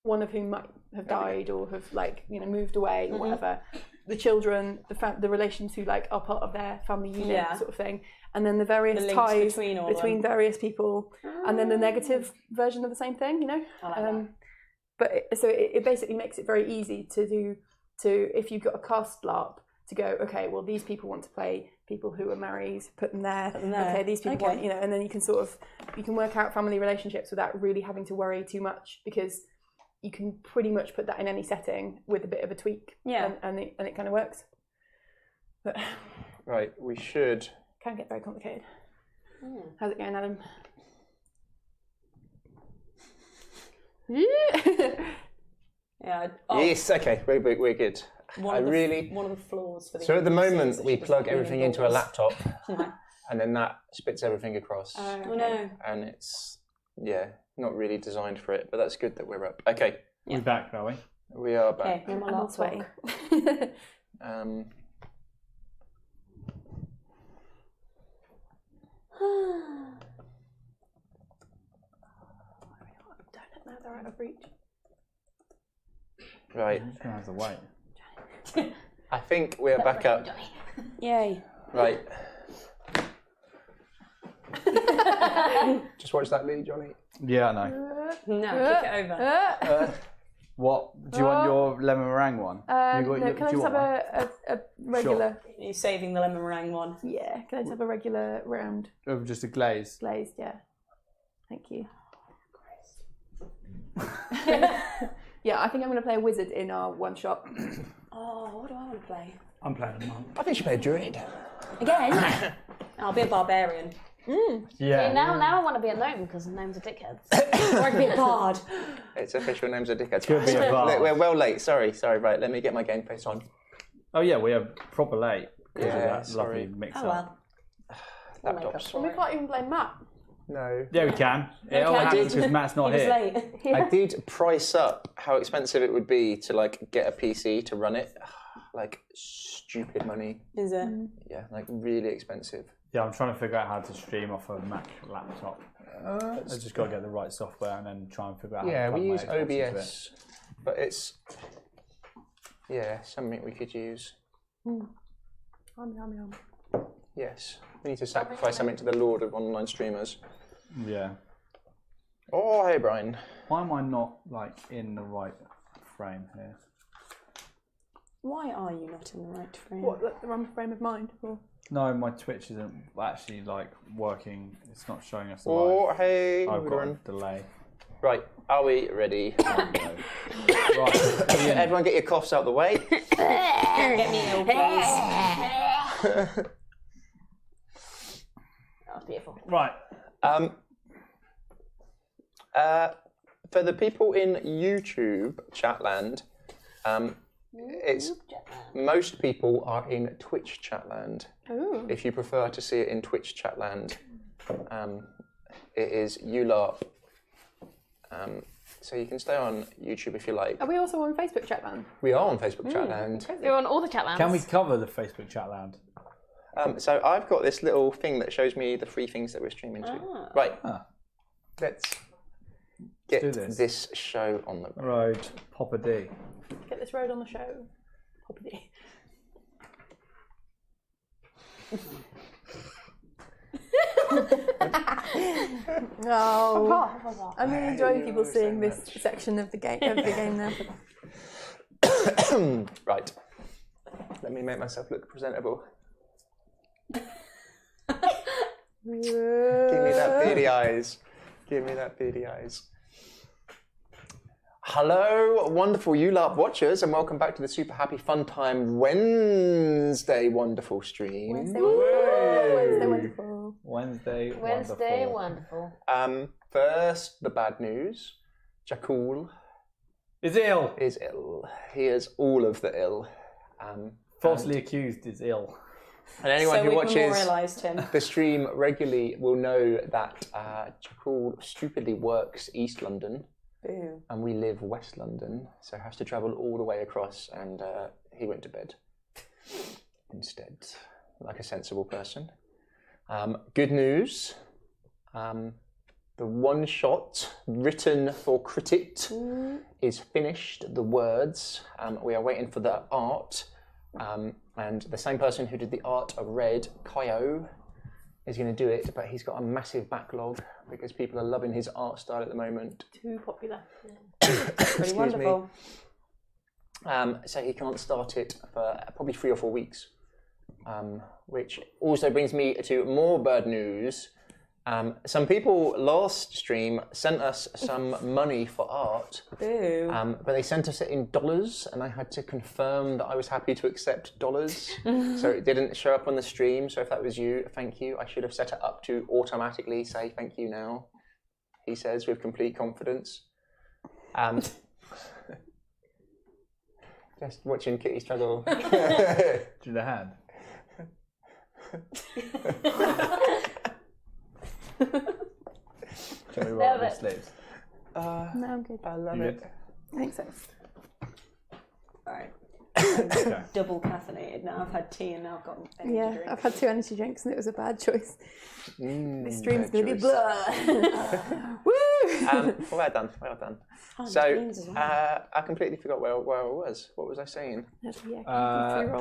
one of whom might have died or have moved away or whatever. The children, the relations who are part of their family unit sort of thing, and then the various ties between various people, and then the negative version of the same thing. I like that. But it basically makes it very easy to if you've got a cast LARP, to go, okay, well, these people want to play people who are married, put them there. Okay, these people want, and then you can work out family relationships without really having to worry too much, because you can pretty much put that in any setting with a bit of a tweak. Yeah. And it kind of works. But right, we should. Can get very complicated. How's it going, Adam? Yeah. Yes. Okay. We're good. One of the flaws for the. So at the moment we plug everything into a laptop, and then that spits everything across. Oh no. And it's not really designed for it, but that's good that we're up. Okay. We're back, are we? We are back. Okay. I'm all sweaty. Now they're out of reach. Right. I'm just gonna have to wait. I think we're back up. Yay. Right. Just watch that lead, Johnny. Yeah, I know. No, kick it over. What? Do you want your lemon meringue one? Can I just have a regular... Sure. Are you saving the lemon meringue one? Yeah, can I just have a regular round? Of just a glaze? Glazed, yeah. Thank you. Yeah, I think I'm going to play a wizard in our one shot. Oh, what do I want to play? I'm playing a monk. I think you should play a druid. Again? I'll be a barbarian. Yeah. See, now I want to be a gnome because the gnomes are dickheads. Or I could be a bard. Its official name's a dickhead. Could be a bard. We're well late. Sorry. Right, let me get my game face on. Oh yeah, we are proper late. Yeah, lovely mix Oh up. well. Laptops. Well, we can't even blame Matt. No. Yeah, we can. It all happens because Matt's not He was here. late. I did price up how expensive it would be to get a PC to run it. Stupid money. Is it? Yeah, really expensive. Yeah, I'm trying to figure out how to stream off a Mac laptop. I just got to get the right software and then try and figure out how to we plug my use Xbox into OBS, but it's something we could use. Yes, we need to sacrifice something to the Lord of online streamers. Yeah. Oh, hey Brian. Why am I not in the right frame here? Why are you not in the right frame? What, the wrong frame of mind? Or? No, my Twitch isn't actually working. It's not showing us the Oh, live. hey. I've got a delay. Right, are we ready? Right. Everyone get your coughs out the way. Get me ill, please. That was beautiful. Right. For the people in YouTube Chatland, it's most people are in Twitch Chatland. Ooh. If you prefer to see it in Twitch Chatland, it is YouLARP. So you can stay on YouTube if you like. Are we also on Facebook Chatland? We are on Facebook Chatland. We're on all the chat lands. Can we cover the Facebook Chatland? So I've got this little thing that shows me the free things that we're streaming to. Right. Let's get do this. this show on the road. Papa D. Get this road on the show. Papa D. Oh, I'm really enjoying people seeing this section of the game now. Right. Let me make myself look presentable. Give me that beady eyes. Give me that beady eyes. Hello, wonderful YouLARP watchers, and welcome back to the Super Happy Fun Time Wednesday wonderful stream. Wednesday wonderful. Wednesday wonderful. First, the bad news. Jakul is ill. He is all of the ill. Falsely accused is ill. And anyone who watches him. the stream regularly will know that Jakul stupidly works East London. Boo. And we live West London, so has to travel all the way across, and he went to bed instead, like a sensible person. Good news, The one shot written for Critit is finished. The words. We are waiting for the art. And the same person who did the art of Red, Kaio, is going to do it, but he's got a massive backlog because people are loving his art style at the moment. Too popular. Pretty wonderful. So he can't start it for probably 3 or 4 weeks. Which also brings me to more bad news. Some people last stream sent us some money for art, but they sent us it in dollars, and I had to confirm that I was happy to accept dollars. So it didn't show up on the stream. So if that was you, thank you. I should have set it up to automatically say thank you now, he says with complete confidence. Just watching Kitty struggle. Do the hand. Can we roll the sleeves? No, I'm good. I love it. I think so. Alright. Double caffeinated now. I've had tea and now I've got energy drink. I've had 2 energy drinks and it was a bad choice. This stream's going to be choice. blah. Woo! Well done. Oh, So I completely forgot where I was. What was I saying? You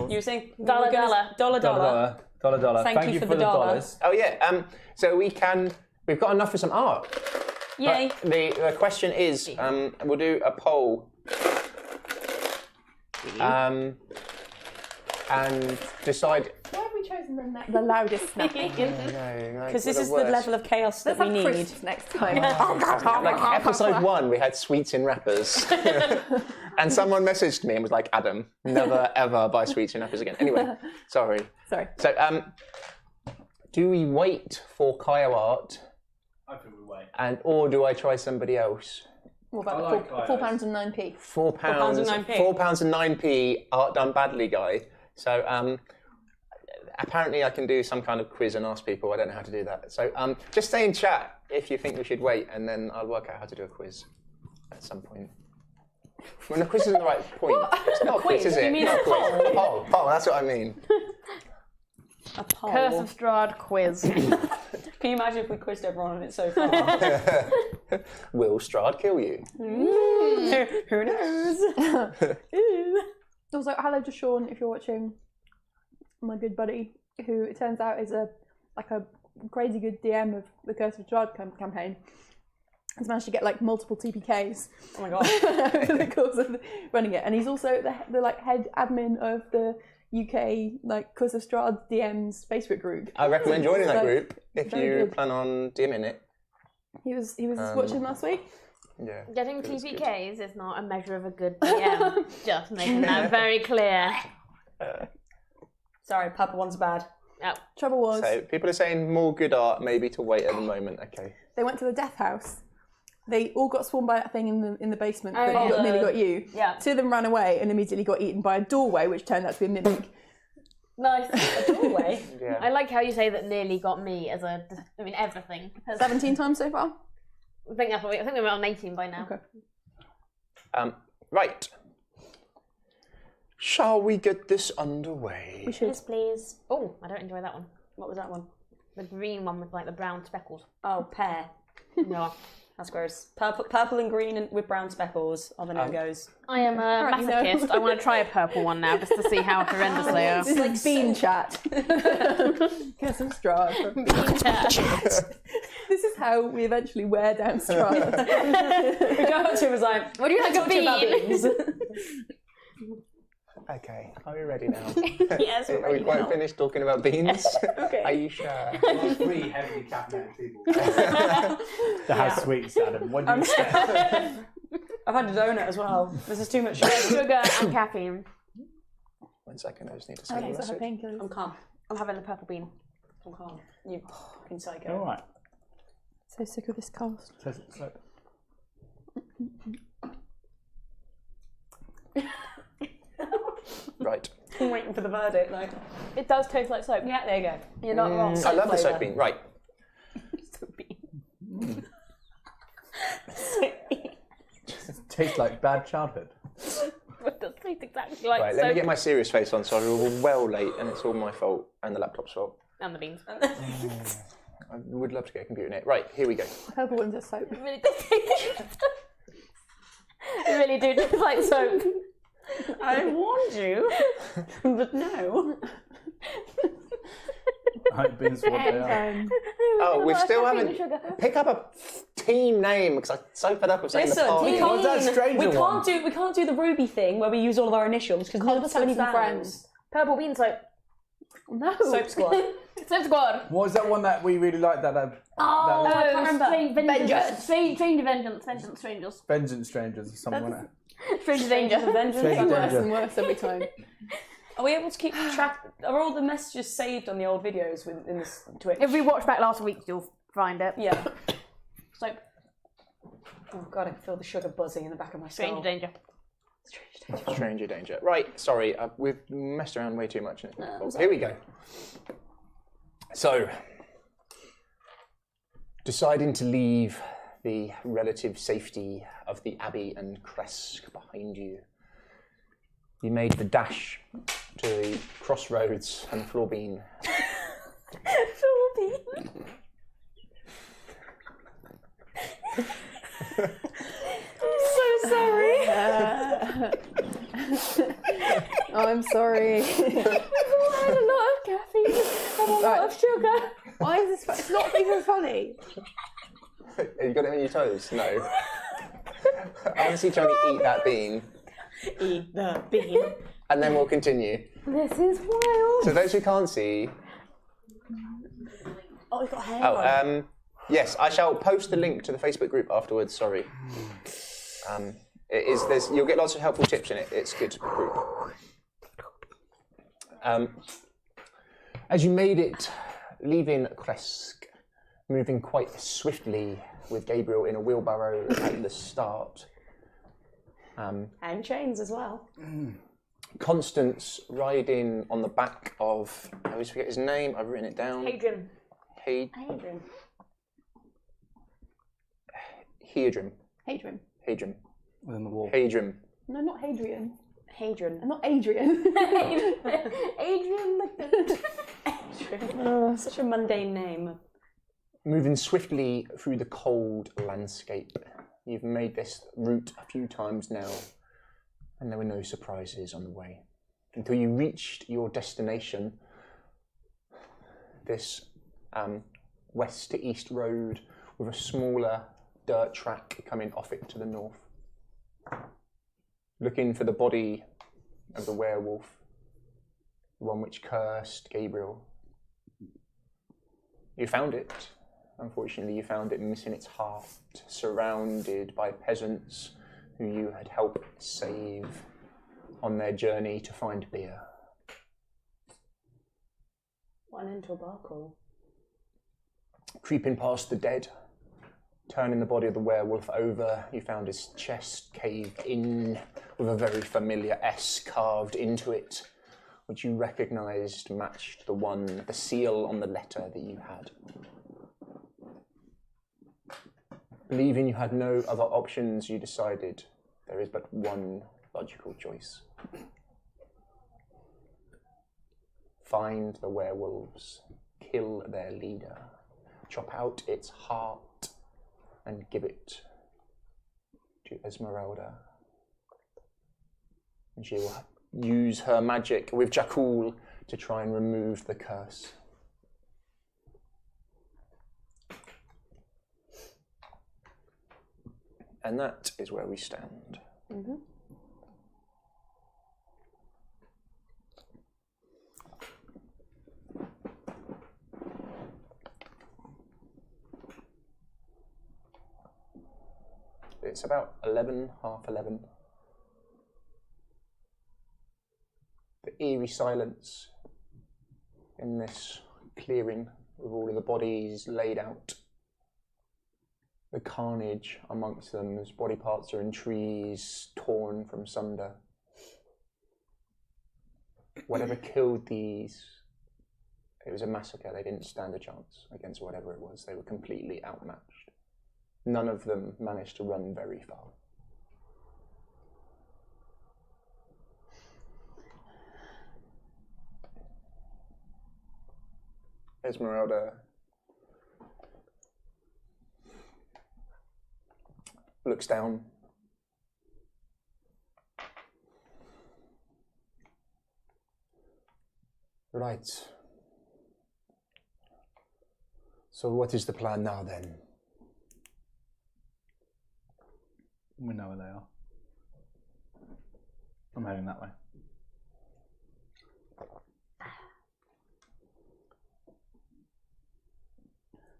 were saying Dollar. Dollar. Thank you for the dollars. Oh yeah. So we've got enough for some art. Yay. But the question is, we'll do a poll. And decide. Why have we chosen the loudest snapping? Because this is the level of chaos that we need. Crisps next time. Like episode 1, we had sweets in wrappers, and someone messaged me and was like, "Adam, never ever buy sweets in wrappers again." Anyway, sorry. Sorry. So, do we wait for Kaio art, I think we wait. or do I try somebody else? What about the £4.09p? £4. £4.09p. £4.09p art done badly guy. So apparently I can do some kind of quiz and ask people. I don't know how to do that. So just stay in chat if you think we should wait, and then I'll work out how to do a quiz at some point. When the quiz isn't the right point. It's not a quiz, is it? You mean Not a quiz. Poll, that's what I mean. A poll. Curse of Strahd quiz. Can you imagine if we quizzed everyone on it so far? Will Strahd kill you? Who knows? Also, hello to Sean if you're watching. My good buddy, who it turns out is a crazy good DM of the Curse of Strahd campaign. Has managed to get like multiple TPKs. Oh my god! Over the course of running it, and he's also the like head admin of the UK like Curse of Strahd DMs Facebook group. I recommend joining that Like, group if very you good. plan on DMing it. He was watching last week. Yeah. Getting TPKs is not a measure of a good DM. Just making that very clear. Sorry, Purple one's bad. Oh. Trouble was So people are saying more good art maybe to wait at the moment. Okay. they went to the death house. They all got swarmed by that thing in the basement Oh, that yeah. nearly got you. Yeah. 2 of them ran away and immediately got eaten by a doorway, which turned out to be a mimic. Nice. A doorway. Yeah. I like how you say that nearly got me as everything. 17 times so far. I think we're on 18 by now. Okay. Right. Shall we get this underway? We should. Yes, please. Oh, I don't enjoy that one. What was that one? The green one with like the brown speckles. Oh, pear. No. That's gross. Purple and green and with brown speckles are the no-goes. I am a Apparently masochist. no. I want to try a purple one now just to see how horrendous they are. This is bean chat. Curse of Strahd. This is how we eventually wear down Strahd. We go up to him as like, What do you like a bean? Okay. Are we ready now? Yes, we're Are we ready quite now. finished talking about beans? Okay. Are you sure? 3 heavily caffeinated people. That has sweets, Adam. What do you expect? I've had a donut as well. This is too much sugar. Sugar and caffeine. 1 second, I just need to I say also have painkillers. I'm calm. I'm having the purple bean. I'm calm. You fucking psycho. All right. So sick of this cast. So, Right. I'm waiting for the verdict though. It does taste like soap. Yeah, there you go. You're not wrong. I love the flavour. soap bean. Right. Soap bean. tastes like bad childhood. It does taste exactly like Right, soap. let me get my serious face on. Sorry, we're well late and it's all my fault and the laptop's fault. And the beans. I would love to get a computer in it. Right, here we go. Purple ones are soap. It really do taste like soap. I warned you, but no. I ain't been what they are. Oh, we still haven't. Pick up a team name because I'm so fed up with saying the party. What's that stranger one? We can't do the Ruby thing where we use all of our initials because none of us have any friends. Purple bean soap. No. Soap Squad. Soap Squad. What was that one that we really liked? I can't remember. Strange Vengeance. Vengeance Strangers. Vengeance Strangers or something like that. Stranger Danger. Vengeance. Stranger Worse Danger. and worse every time. Are we able to keep track? Are all the messages saved on the old videos in this Twitch? If we watch back last week, you'll find it. Yeah. Soap. Oh god, I can feel the sugar buzzing in the back of my skull. Stranger Danger. Stranger danger. Right, sorry, we've messed around way too much. Here we go. So, deciding to leave the relative safety of the Abbey and Kresk behind you, you made the dash to the crossroads and Floorbean. Floorbean. I'm so sorry. I'm sorry. I had a lot of caffeine and a lot of sugar. Why is this? It's not even funny. Have you got it on your toes? No. I'm honestly trying to eat that bean. Eat the bean. And then we'll continue. This is wild. So those who can't see... Oh, we've got hair on. Yes, I shall post the link to the Facebook group afterwards, sorry. You'll get lots of helpful tips in it. It's a good group. As you made it, leaving Kresk, moving quite swiftly with Gabriel in a wheelbarrow at the start. And chains as well. Constance riding on the back of, I always forget his name, I've written it down. Hadrian. Hadrian. Hadrian. Within the wall. Hadrian. No, not Hadrian. Hadrian. Not Adrian. Adrian. Such a mundane name. Moving swiftly through the cold landscape. You've made this route a few times now, and there were no surprises on the way. Until you reached your destination, this west to east road with a smaller dirt track coming off it to the north. Looking for the body of the werewolf, the one which cursed Gabriel. You found it. Unfortunately, you found it missing its heart, surrounded by peasants who you had helped save on their journey to find beer. One into a bar crawl. Creeping past the dead, turning the body of the werewolf over, you found his chest caved in with a very familiar S carved into it, which you recognised matched the seal on the letter that you had. Believing you had no other options, you decided there is but one logical choice. Find the werewolves, kill their leader, chop out its heart, and give it to Esmeralda. And she will use her magic with Jakul to try and remove the curse. And that is where we stand. Mm-hmm. It's about 11, half 11. The eerie silence in this clearing with all of the bodies laid out. The carnage amongst them as body parts are in trees, torn from sunder. Whatever killed these, it was a massacre. They didn't stand a chance against whatever it was. They were completely outmatched. None of them managed to run very far. Esmeralda looks down. Right. So what is the plan now then? We know where they are. I'm heading that way.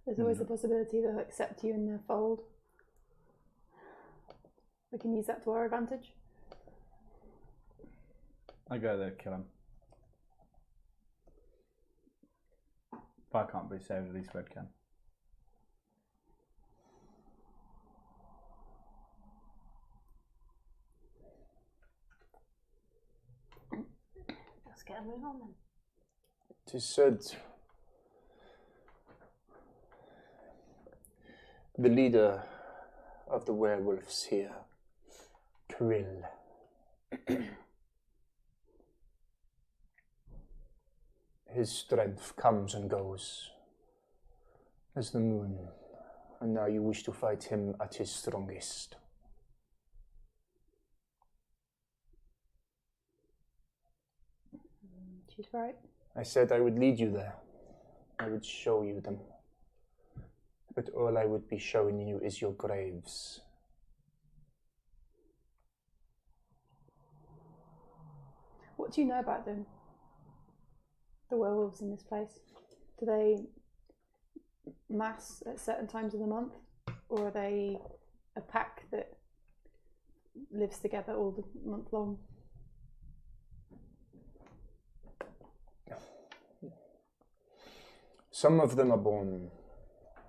There's always the possibility they'll accept you in their fold. We can use that to our advantage. I go there, kill him. If I can't be saved, at least Red can. Let's get a move on then. It is said the leader of the werewolves here, Krill, his strength comes and goes as the moon, and now you wish to fight him at his strongest. She's right. I said I would lead you there. I would show you them. But all I would be showing you is your graves. What do you know about them? The werewolves in this place? Do they mass at certain times of the month? Or are they a pack that lives together all the month long? Some of them are born,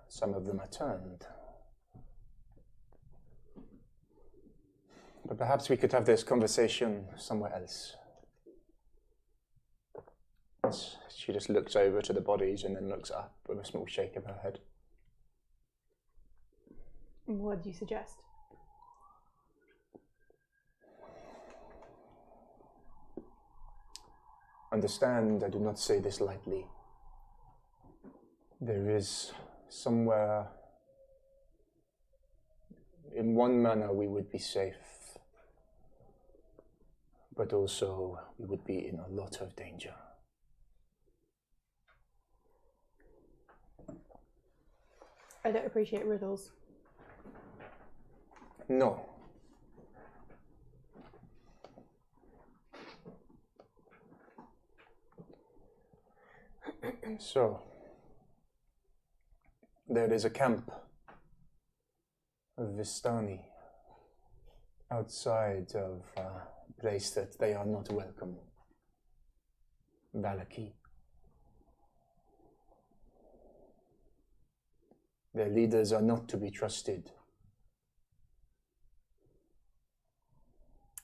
some of them are turned. But perhaps we could have this conversation somewhere else. She just looks over to the bodies and then looks up with a small shake of her head. What do you suggest? Understand, I do not say this lightly. There is somewhere, in one manner we would be safe, but also we would be in a lot of danger. I don't appreciate riddles. No. So, there is a camp of Vistani outside of a place that they are not welcome. Valaki. Their leaders are not to be trusted.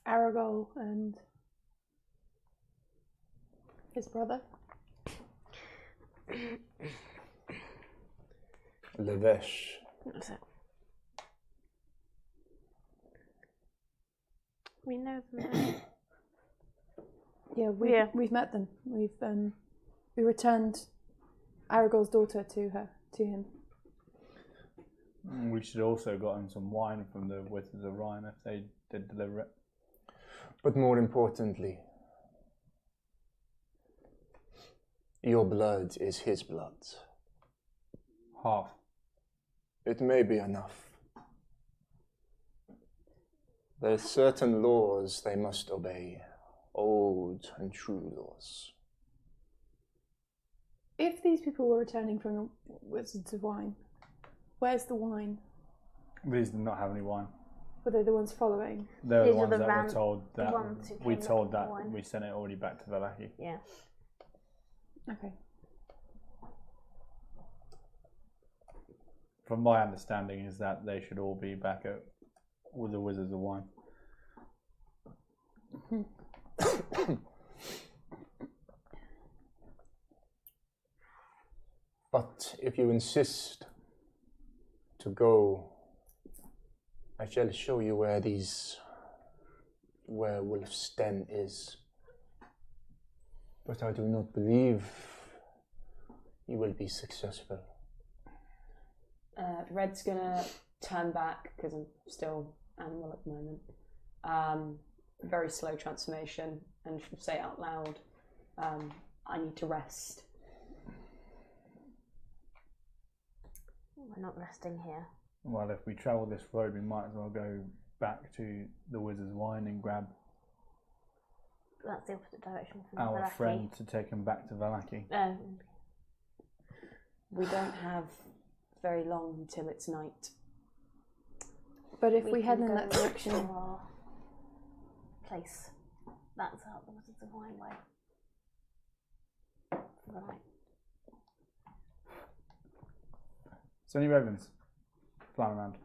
Aragol and his brother. Lavesh. What's it? We know them. Yeah, we've met them. We returned Aragol's daughter to him. We should also have gotten some wine from the Wizards of Rhine if they did deliver it. But more importantly, your blood is his blood. Half. It may be enough. There are certain laws they must obey, old and true laws. If these people were returning from the Wizards of Wine, where's the wine? These did not have any wine. Were they the ones following? They're These the are ones the that ran- were told the that ones who we came told up that with the wine. we sent it already back to Valaki. Yeah. Okay. From my understanding is that they should all be back at with the Wizards of Wine. But if you insist to go, I shall show you where these werewolf's den is. But I do not believe you will be successful. Red's gonna turn back because I'm still animal at the moment. Very slow transformation, and say out loud, I need to rest. We're not resting here. Well, if we travel this road, we might as well go back to the Wizard's Wine and grab That's the opposite direction from our Valaki. friend to take him back to Valaki. We don't have very long until it's night. But if we head can in go that direction, to our place. That's out the Wizards of Wine way. Right. So any ravens flying around?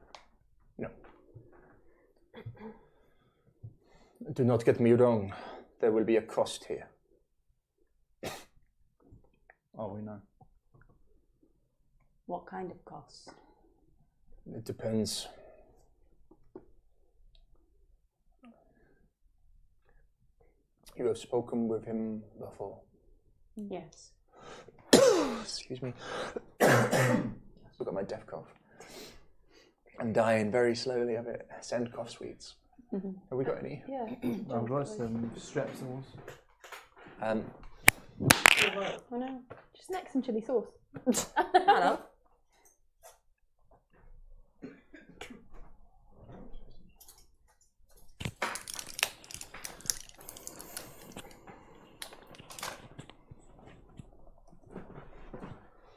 No. Do not get me wrong. There will be a cost here. Oh, we know. What kind of cost? It depends. You have spoken with him before. Yes. Excuse me. I've got my death cough. I'm dying very slowly of it. Send cough sweets. Mm-hmm. Have we got any? yeah. I've got some strepsils. Oh no. Just next some chili sauce. Hello.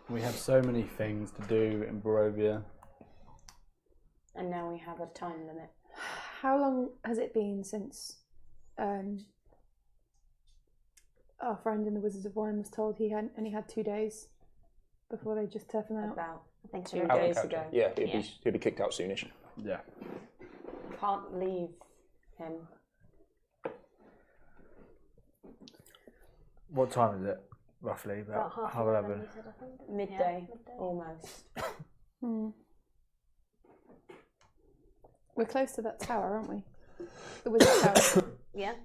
We have so many things to do in Barovia. And now we have a time limit. How long has it been since our friend in the Wizards of Wine was told he only had 2 days before they just turf him out? About I think 2 so. days ago. Yeah, he'll be kicked out soonish. Yeah. Can't leave him. What time is it, roughly? About About half 11, you said, I think. Midday, Yeah, midday. almost. We're close to that tower, aren't we? The Wizard's Tower. Yeah.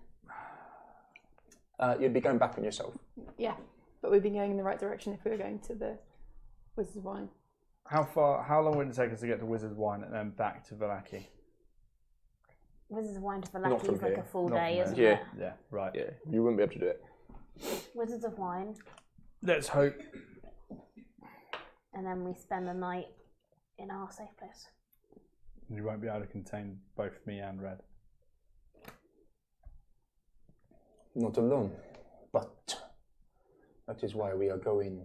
You'd be going back on yourself. Yeah, but we'd be going in the right direction if we were going to the Wizard's Wine. How long would it take us to get to Wizard's Wine and then back to Valaki? Wizards of Wine to Not Valaki from is like here. a full Not day, from isn't here. it? Yeah, right. Yeah, you wouldn't be able to do it. Wizards of Wine, Let's hope. and then we spend the night in our safe place. You won't be able to contain both me and Red. Not alone, but that is why we are going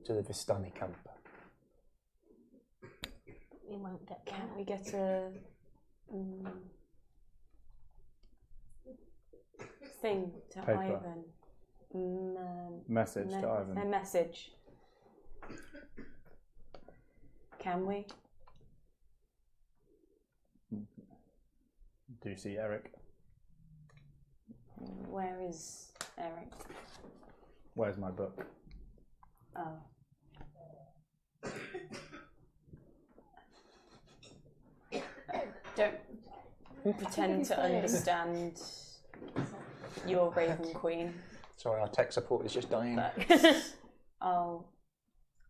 to the Vistani camp. We won't get there. Can't we get a thing to Paper. Ivan? Message to Ivan. A message. Can we? Do you see Eric? Where is Eric? Where's my book? Oh. Don't pretend to understand your Raven Queen. Sorry, our tech support is just dying. But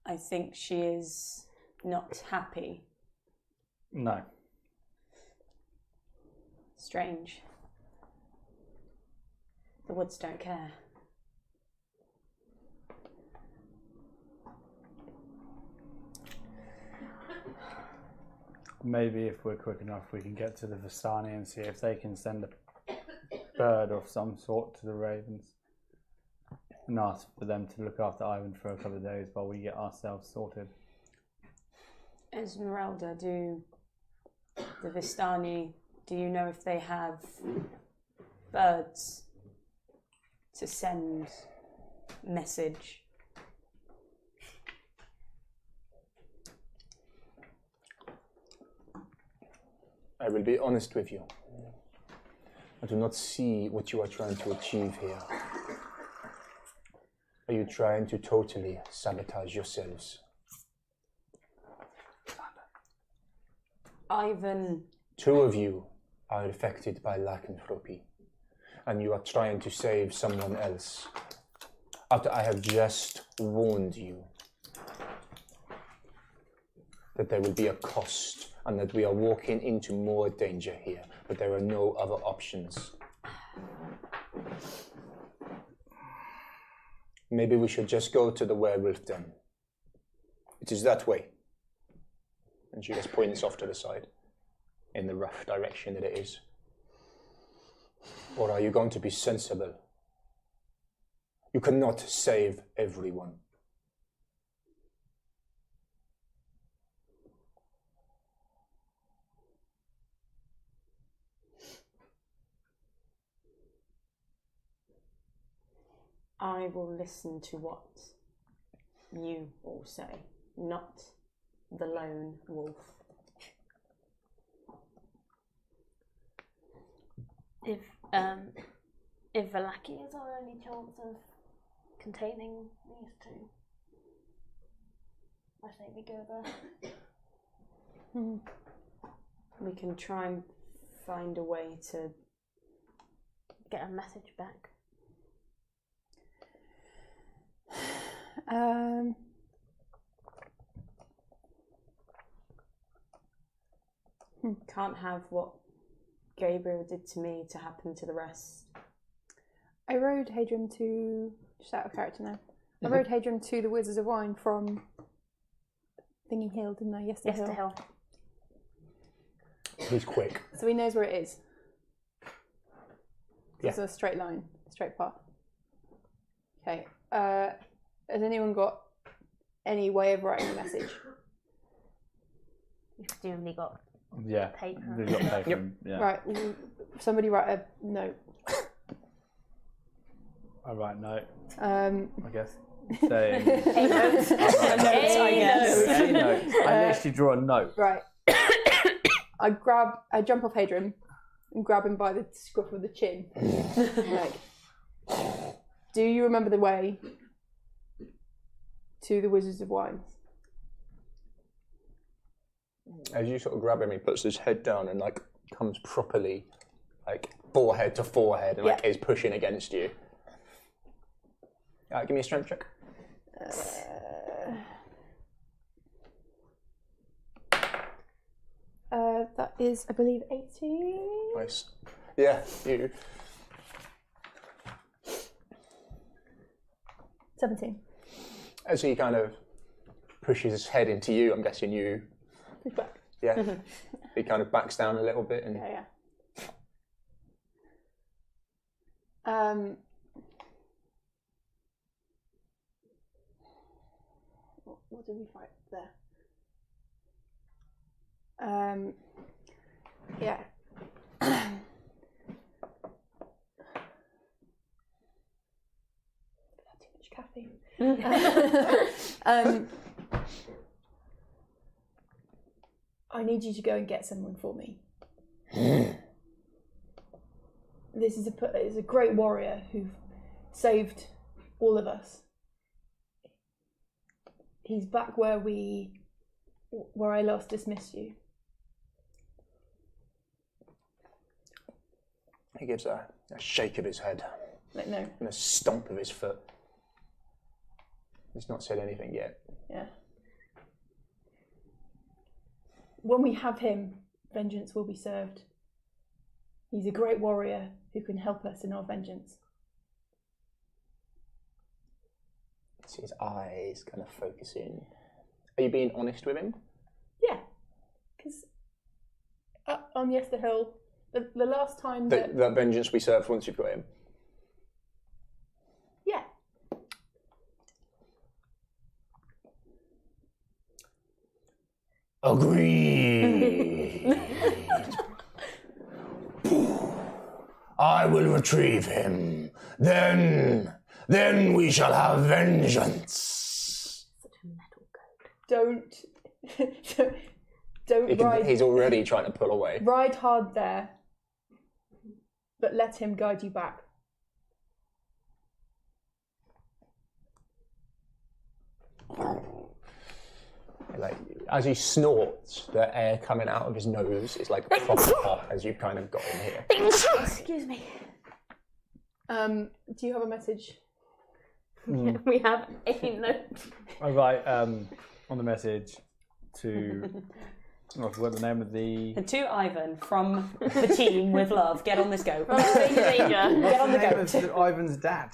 I think she is not happy. No. Strange. The woods don't care. Maybe if we're quick enough, we can get to the Vistani and see if they can send a bird of some sort to the ravens and ask for them to look after Ivan for a couple of days while we get ourselves sorted. Esmeralda, do the Vistani, do you know if they have birds to send message? I will be honest with you. I do not see what you are trying to achieve here. Are you trying to totally sabotage yourselves? Ivan. Two of you are affected by lycanthropy, and you are trying to save someone else after I have just warned you that there will be a cost and that we are walking into more danger here, but there are no other options. Maybe we should just go to the werewolf den. It is that way. And she just points off to the side, in the rough direction that it is. Or are you going to be sensible? You cannot save everyone. I will listen to what you all say, not the lone wolf. If Valaki is our only chance of containing these two, I say we go there. We can try and find a way to Get a message back. Can't have what Gabriel did to me to happen to the rest. I rode Hadrian to, just out of character now, I rode Hadrian to the Wizards of Wine from Thingy Hill, didn't I? Yester Hill. He's quick. So he knows where it is. Yeah. It's a straight line, straight path. Okay. Has anyone got any way of writing a message? You've presumably got paper. We've got paper. Yep. Yeah. Right. Somebody write a note. I write note, I guess. Saying. notes. A note. I literally draw a note. Right. I jump off Hadrian and grab him by the scruff of the chin. Like, do you remember the way to the Wizards of Wine? As you sort of grab him, he puts his head down and like comes properly, like forehead to forehead, and like is pushing against you. Give me a strength check. That is, I believe, 18. Nice. Yeah, you. 17. As he kind of pushes his head into you, I'm guessing you. Push back. Yeah. He kind of backs down a little bit and. Yeah. What did we fight there? Yeah. Too much caffeine. I need you to go and get someone for me. This is a great warrior who saved all of us. He's back where I last dismissed you. He gives a shake of his head. Like, no. And a stomp of his foot. He's not said anything yet. Yeah. When we have him, vengeance will be served. He's a great warrior who can help us in our vengeance. See his eyes kind of focusing. Are you being honest with him? Yeah. Because on Yester Hill, the last time that vengeance we serve once you've got him. Yeah. Agreed. I will retrieve him. Then we shall have vengeance. Such a metal code. Don't ride. He's already trying to pull away. Ride hard there, but let him guide you back. Like as he snorts, the air coming out of his nose is like proper hot as you've kind of got him here. Excuse me. Do you have a message? We have a note. I write on the message to I forgot the name of the. And to Ivan from the team with love, get on this goat. Danger. Get on the name goat. of Ivan's dad?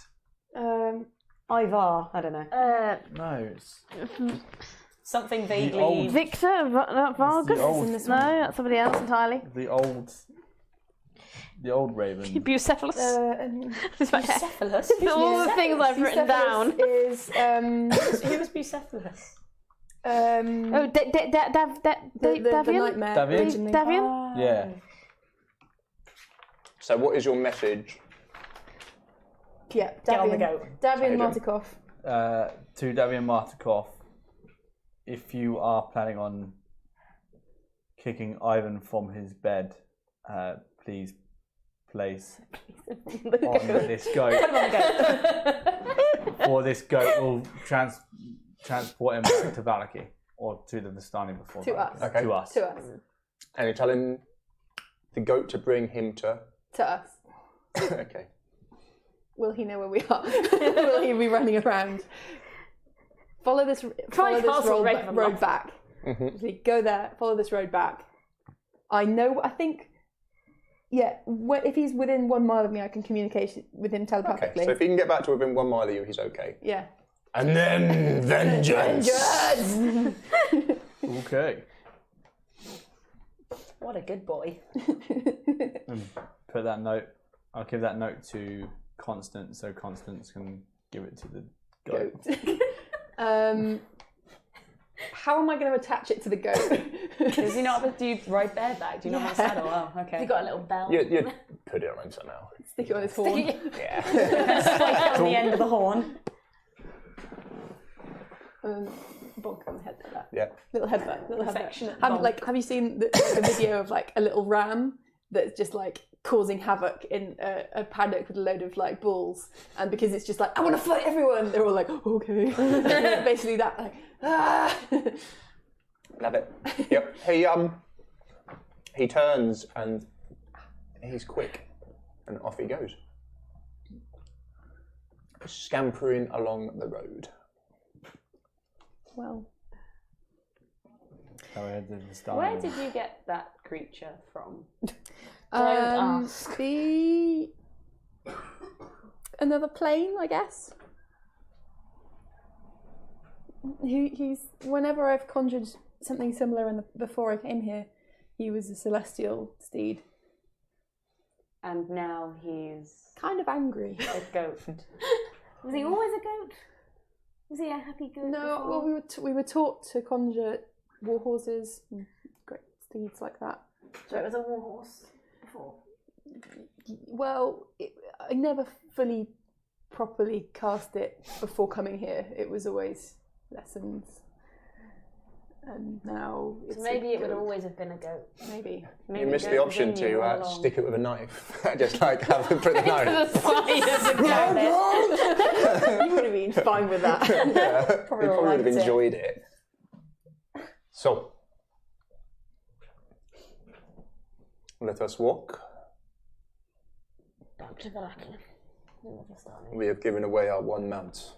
Ivar, I don't know. No, it's Something vaguely. old- Victor Vargas? old- No, that's somebody else entirely. the old Raven. Bucephalus. It's my head. Bucephalus? All the things I've written down. Is Who was Bucephalus? Oh, the Davian? nightmare Davian? originally. Davian? Yeah. So, what is your message? Yeah, Get on the Davian. goat. Davian Sorry, Martikov. To Davian Martikov, if you are planning on kicking Ivan from his bed, please place on this goat. Put him on the goat. Or this goat will transport him back to Valaki or to the Vistani before. To Valaki. us. Okay. To us. To us. And you're telling the goat to bring him to. To us. Okay. Will he know where we are? Will he be running around? Follow this Castle Ravenloft. road back. Just go there, follow this road back. I think, yeah, if he's within 1 mile of me, I can communicate with him Okay. telepathically. So if he can get back to within 1 mile of you, he's okay. Yeah. And then vengeance. Okay. What a good boy. Put that note. I'll give that note to Constance so Constance can give it to the goat. How am I going to attach it to the goat? Does he not? Do you ride bareback? Do you not have a saddle? Oh, okay. You got a little bell. You put it on somehow. Stick it on his horn. Yeah. Spike on the end of the horn. Bonk on the head like that. Yeah. Little headbutt. Little Affectionate headbutt. Have you seen the video of like a little ram that's just like causing havoc in a paddock with a load of like bulls, and because it's just like I want to fight everyone, they're all like okay. Basically that like ah. Love it. Yep. He turns and he's quick, and off he goes, scampering along the road. Well, Where did you get that creature from? another plane, I guess. He's whenever I've conjured something similar before I came here, he was a celestial steed. And now he's Kind of angry. a goat. Was he always a goat? Was he a happy goat? No, before? well, we were taught to conjure war horses, and great steeds like that. So it was a war horse before. Well, I never fully, properly cast it before coming here. It was always lessons, and now it's So maybe a it would goat. always have been a goat. Maybe. Maybe You missed goat the was option in you to all along. stick it with a knife. Just like have him put the knife. You would have been fine with that. Yeah, he probably would have liked it. enjoyed it. So, let us walk. Back to Valaki. We have given away our one mount.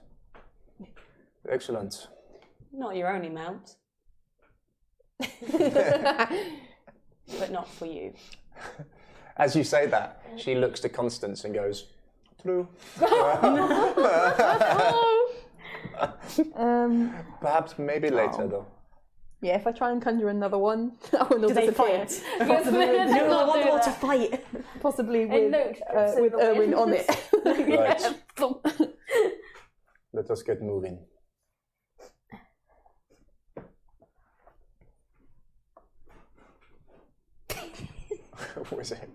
Excellent. Not your only mount, but not for you. As you say that, she looks to Constance and goes, "True." Perhaps maybe later, though. Yeah, if I try and conjure another one, that one will Do they disappear. fight? Possibly with, No, I want them all to fight. possibly note trips in with the Erwin wind. on it. Right. Let us get moving. What was it?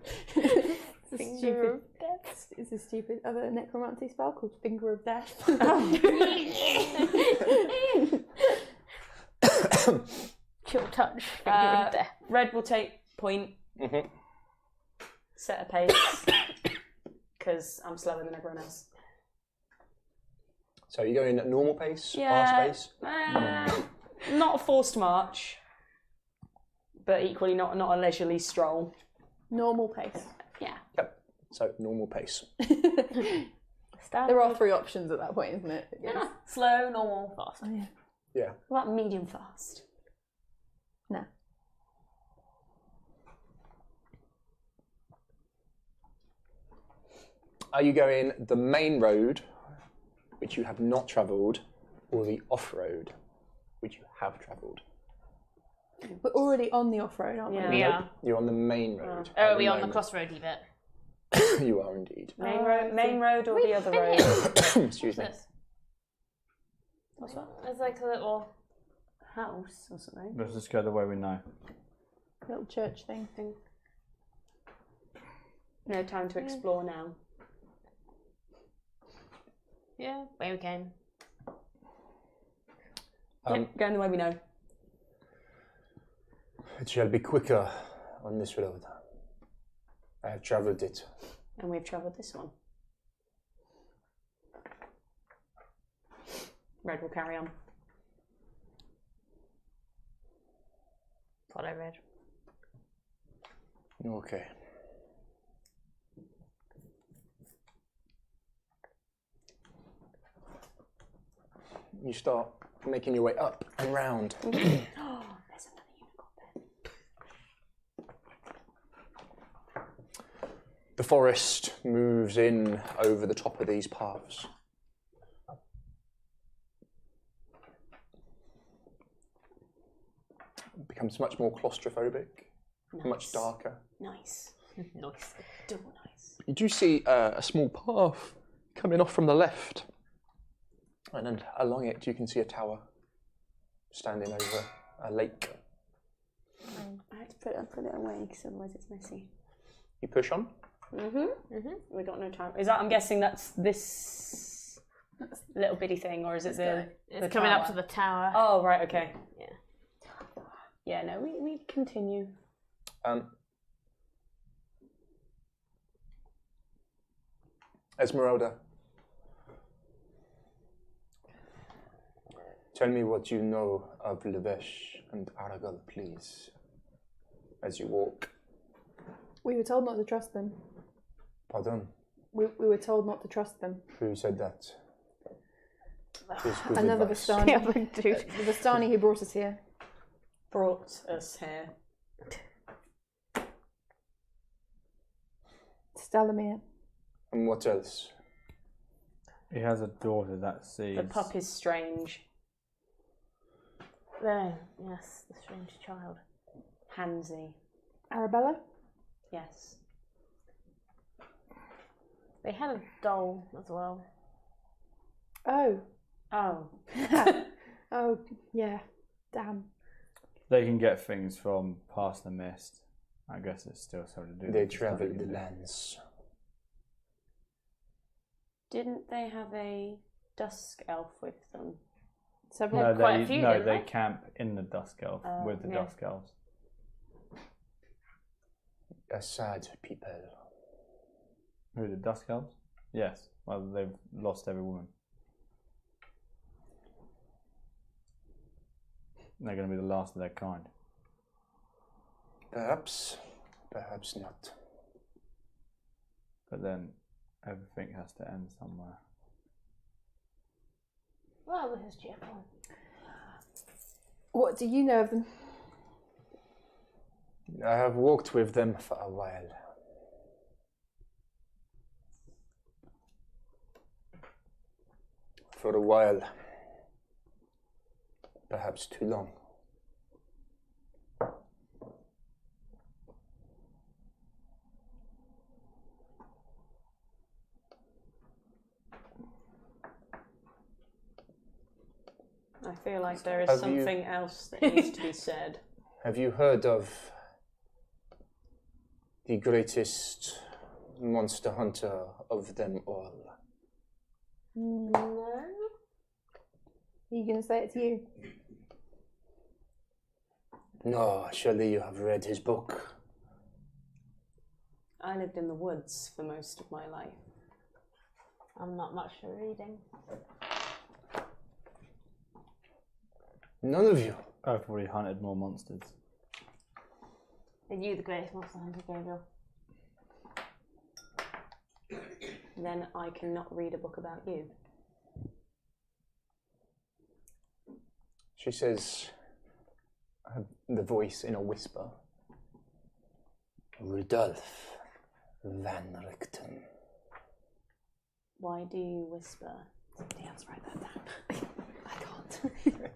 It's a stupid other necromancy spell called Finger of Death. Chill touch. Finger of death. Red will take point. Mhm. Set a pace. Because I'm slower than everyone else. So you're going at normal pace, Yeah. fast pace? Not a forced march, but equally not a leisurely stroll. Normal pace. Yeah. Yep. So normal pace. There are 3 options at that point, isn't it? Yeah. Slow, normal, fast. Oh, yeah. Yeah. What about medium fast? No. Are you going the main road, which you have not travelled, or the off-road, which you have travelled? We're already on the off-road, aren't we? We are. You're on the main road. Oh, are we on the crossroady bit? You are indeed. Main road or the other road? Excuse me. What's that? It's like a little House or something? Let's just go the way we know. Little church thing. No time to explore now. yeah, way we came. Going the way we know. It shall be quicker on this road. I have travelled it. And we've travelled this one. Red will carry on. Follow Red. Okay. You start making your way up and round. Oh, there's another unicorn there. The forest moves in over the top of these paths. It becomes much more claustrophobic, much darker. Nice. Nice. Double nice. You do see a small path coming off from the left, and then along it you can see a tower standing over a lake. I have to put it away because otherwise it's messy. You push on. We got no time. Is that? I'm guessing that's this little bitty thing, or is it the coming tower? up to the tower. Oh right, okay. Yeah. Yeah, no, we continue. Esmeralda, tell me what you know of Levesh and Aragal, please, as you walk. We were told not to trust them. Pardon? We were told not to trust them. Who said that? It is good Another advice. Vistani. The Vistani who brought us here. Brought us here. Stalamir. And what else? He has a daughter that sees. The pup is strange. There. Yes, the strange child. Handsy. Arabella? Yes. They had a doll as well. Oh. Oh. Oh, yeah. Damn. They can get things from past the mist. I guess it's still something to do. They with the travel study. the lands. Didn't they have a dusk elf with them? Several. No, quite a few, didn't they they? camp in the Dusk Elf with the yeah. Dusk Elves. A sad people. Who, the Dusk Elves? Yes. Well, they've lost every woman. They're going to be the last of their kind. Perhaps, perhaps not. But then everything has to end somewhere. Well, this is cheerful. What do you know of them? I have walked with them for a while. For a while. Perhaps too long. I feel like there is Have something else that needs to be said. Have you heard of the greatest monster hunter of them all? No. Are you going to say it to you? No, surely you have read his book. I lived in the woods for most of my life. I'm not much for reading. None of you. I've already hunted more monsters. Are you the greatest monster hunter, Gabriel? Then I cannot read a book about you. She says, the voice in a whisper, Rudolph van Richten. Why do you whisper? Somebody else write that down. I can't.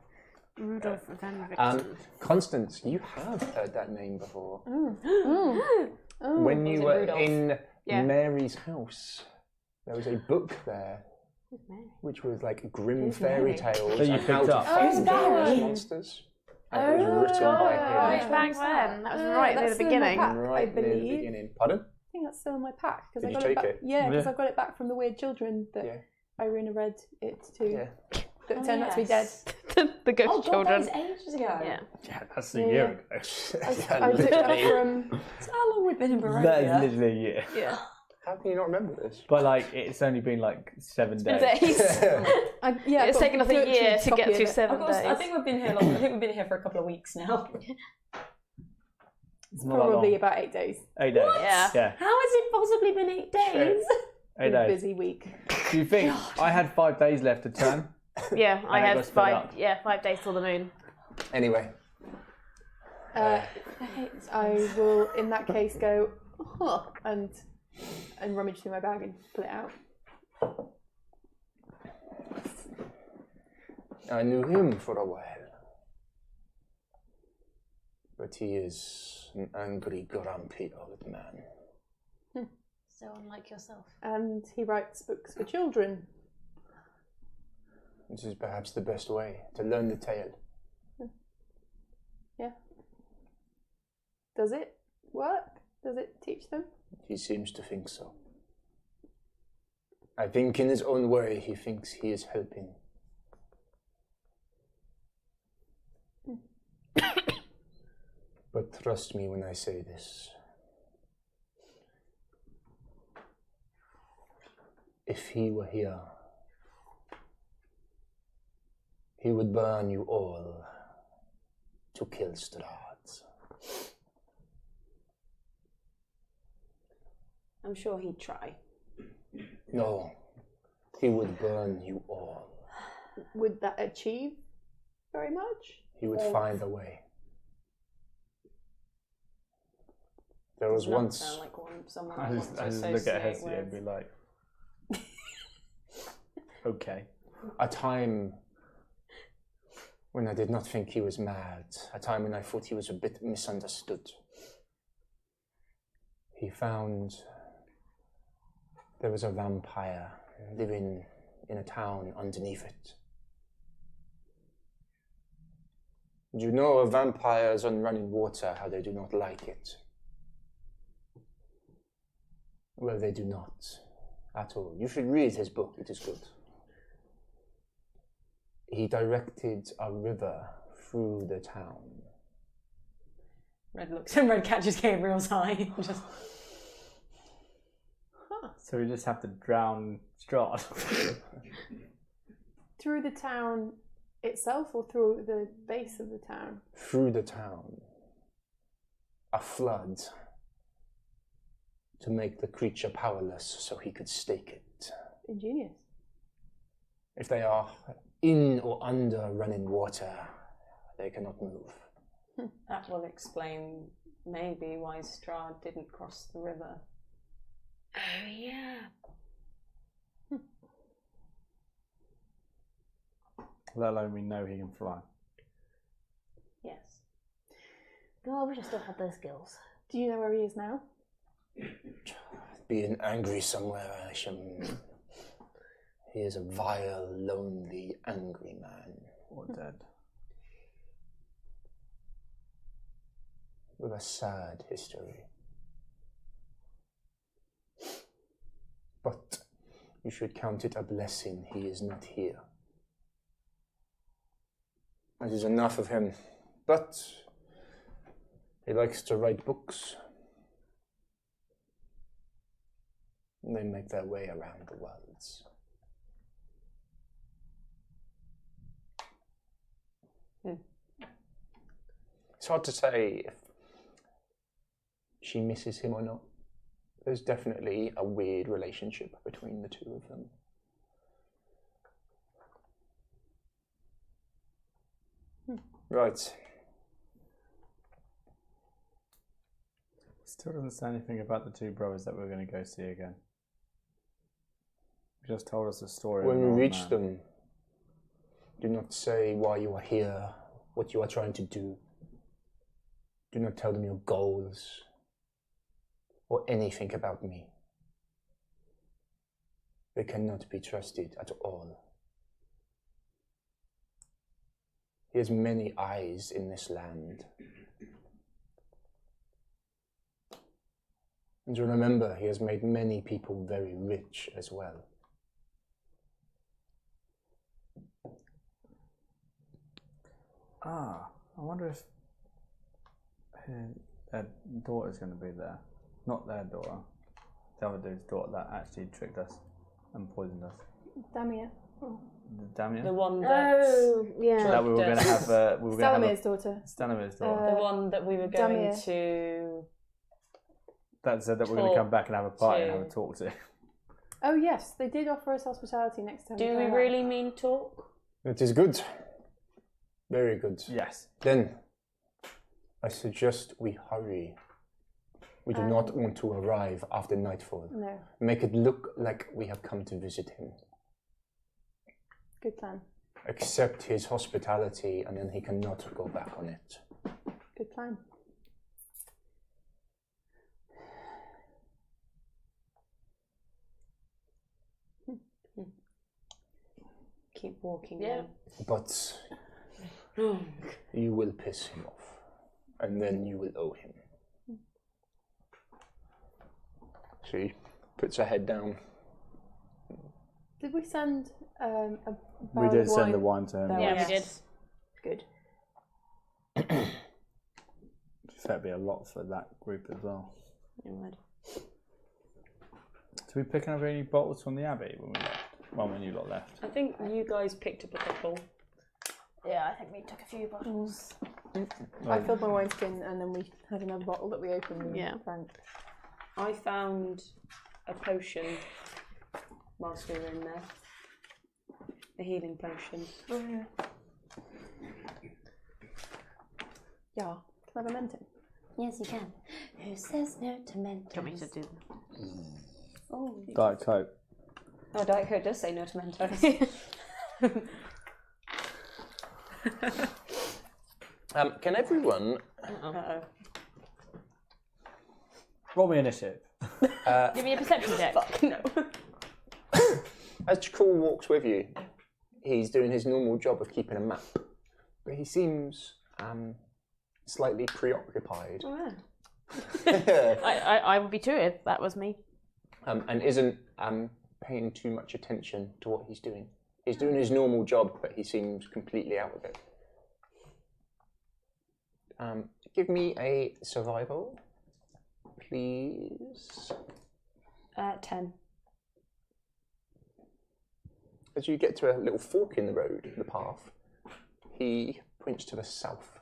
Rudolph Van Richten. Constance, you have heard that name before. Oh, When you Was it were Rudolph? in Yeah. Mary's house, there was a book there Who's Mary? which was like grim Who's fairy Mary? tales That you and how picked to up. fight Oh, various that one. monsters. And it was written by him. Right back then. That was right near that's the still in my beginning. pack, Right I near the believe. beginning. Pardon? I think that's still in my pack because Did I you got take it back. it? Yeah, because Yeah. I got it back from the Weird Children that Yeah. Irina read it to. Yeah. That turned out to be dead. The ghost Oh God, that children. was ages ago. Yeah. Yeah, that's a Yeah. year ago. I took that from. So how long we've been in Barovia? That is literally a year. Yeah. How can you not remember this? But like, it's only been like 7 days. Days. Yeah, It's taken us a year to get through 7 Of course, days. I think we've been here long. I think we've been here for a couple of weeks now. It's not that Probably long. about 8 days. 8 days. Yeah. Yeah. How has it possibly been 8 days? 8 A days. busy week. Do you think I had 5 days left of term? Yeah, I And it had got split up. 5 days till the moon. Anyway, I will, in that case, go and rummage through my bag and pull it out. I knew him for a while. But he is an angry, grumpy old man. So unlike yourself. And he writes books for children. This is perhaps the best way to learn the tale. Yeah. Does it work? Does it teach them? He seems to think so. I think in his own way he thinks he is helping. But trust me when I say this. If he were here, he would burn you all to kill Strahd. I'm sure he'd try. No, he would burn you all. Would that achieve very much? He would find a way. There was Does not once sound like someone I I just, want to I just associate look at Hessie with. and be like, okay. a time when I did not think he was mad, a time when I thought he was a bit misunderstood. He found there was a vampire living in a town underneath it. You know of vampires on running water, how they do not like it. Well, they do not at all. You should read his book, it is good. He directed a river through the town. Red looks and Red catches Gabriel's eye. Just So we just have to drown Strahd. Through the town itself or through the base of the town? Through the town. A flood. To make the creature powerless so he could stake it. Ingenious. If they are in or under running water, they cannot move. that will explain maybe why Strahd didn't cross the river. Oh, yeah. Let alone we know he can fly. Yes. God, I wish I still had those skills. Do you know where he is now? Being angry somewhere, I shall. He is a vile, lonely, angry man. Or dead. With a sad history. But you should count it a blessing he is not here. That is enough of him. But he likes to write books. And they make their way around the worlds. It's hard to say if she misses him or not. There's definitely a weird relationship between the two of them. Right. Still doesn't say anything about the two brothers that we're going to go see again. You just told us a story. When of we an old reach man. them, do not say why you are here, what you are trying to do. Do not tell them your goals or anything about me. They cannot be trusted at all. He has many eyes in this land. And remember, he has made many people very rich as well. I wonder if their daughter's going to be there. Not their daughter. The other dude's daughter that actually tricked us and poisoned us. Damia. Oh. Damien? The one that That we were going to have. Stalamir's daughter. Stalamir's daughter. the one that we were going Damia. to. That said that we're going to come back and have a party and have a talk to. Oh yes, they did offer us hospitality next time. Do we really mean talk? It is good. Very good. Yes. Then, I suggest we hurry. We do not want to arrive after nightfall. No. Make it look like we have come to visit him. Good plan. Accept his hospitality, and then he cannot go back on it. Good plan. Keep walking. Yeah. But you will piss him off, and then you will owe him. She puts her head down. Did we send a We barrel did of send wine? the wine to him. Yeah, we did. Good. That'd be a lot for that group as well. It would. Did we pick up any bottles from the Abbey when we left? Well, when you lot left. I think you guys picked up a couple. Yeah, I think we took a few bottles. I filled my wineskin and then we had another bottle that we opened and drank. I found a potion whilst we were in there. A healing potion. Oh yeah. Yeah. Can I have a mental? Yes, you can. Who says no to Mentos? Do you want me to do Oh, Diet Coke. oh, Diet Coke does say no to Mentos. Can everyone... Uh-oh. Roll me initiative. Give me a perception check. Fuck no. As Jakul walks with you, he's doing his normal job of keeping a map, but he seems slightly preoccupied. Oh, yeah. I would be too if that was me. And isn't paying too much attention to what he's doing. He's doing his normal job, but he seems completely out of it. Give me a survival, please. 10. As you get to a little fork in the road, the path, he points to the south.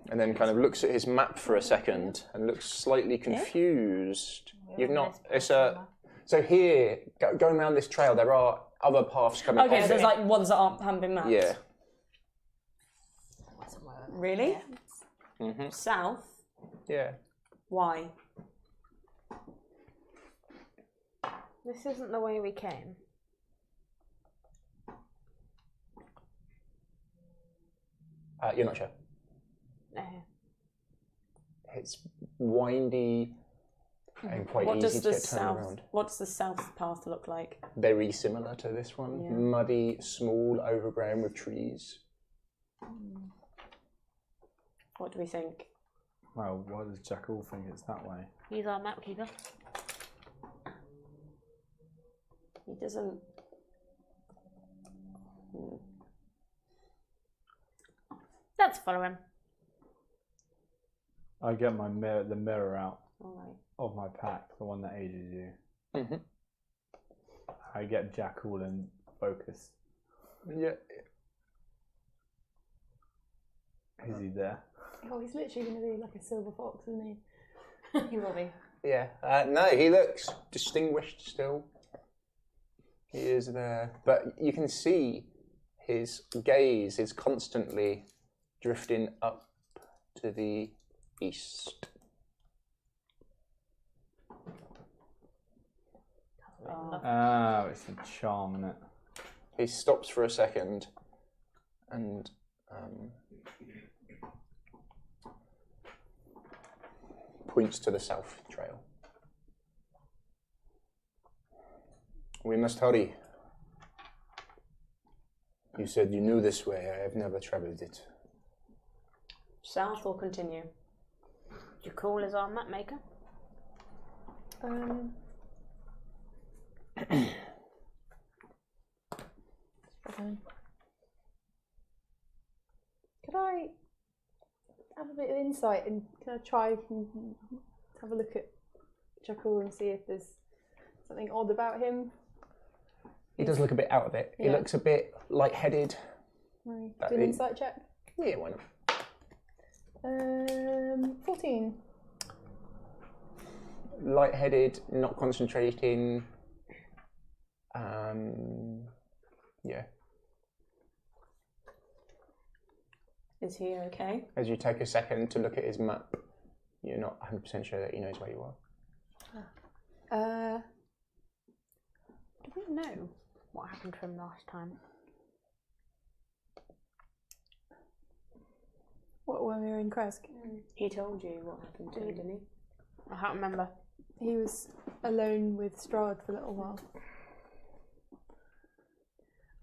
And then kind of looks at his map for a second and looks slightly confused. You've not... It's a... So here, going around this trail, there are other paths coming Okay, off so there's it. like ones that haven't been mapped. Yeah. Really? Mm-hmm. South? Yeah. Why? This isn't the way we came. You're not sure. No. It's windy and quite What easy does to the get turned south? around. What's the south path look like? Very similar to this one. Yeah. Muddy, small, overgrown with trees. What do we think? Well, why does Jackal think it's that way? He's our map keeper. He doesn't. Let's follow him. I get my mirror, the mirror out All right. of my pack, the one that ages you. Mm-hmm. I get Jackal and focus. Yeah. Is he there? Oh, he's literally going to be like a silver fox, isn't he? He will be. Yeah. No, he looks distinguished still. He is there. But you can see his gaze is constantly drifting up to the east. Oh, it's a charm, isn't it? He stops for a second and points to the south trail. We must hurry. You said you knew this way. I have never traveled it. South or continue? Your call is our map maker. Could I have a bit of insight and can I try and have a look at Jekyll and see if there's something odd about him? He does look a bit out of it. He looks a bit lightheaded. Right. Do an insight check. Yeah, why not? 14. Lightheaded, not concentrating. Yeah. Is he okay? As you take a second to look at his map, you're not 100% sure that he knows where you are. Do we know what happened from last time? What, when we were in Kresk? He told you what happened to him, didn't he? I can't remember. He was alone with Strahd for a little while.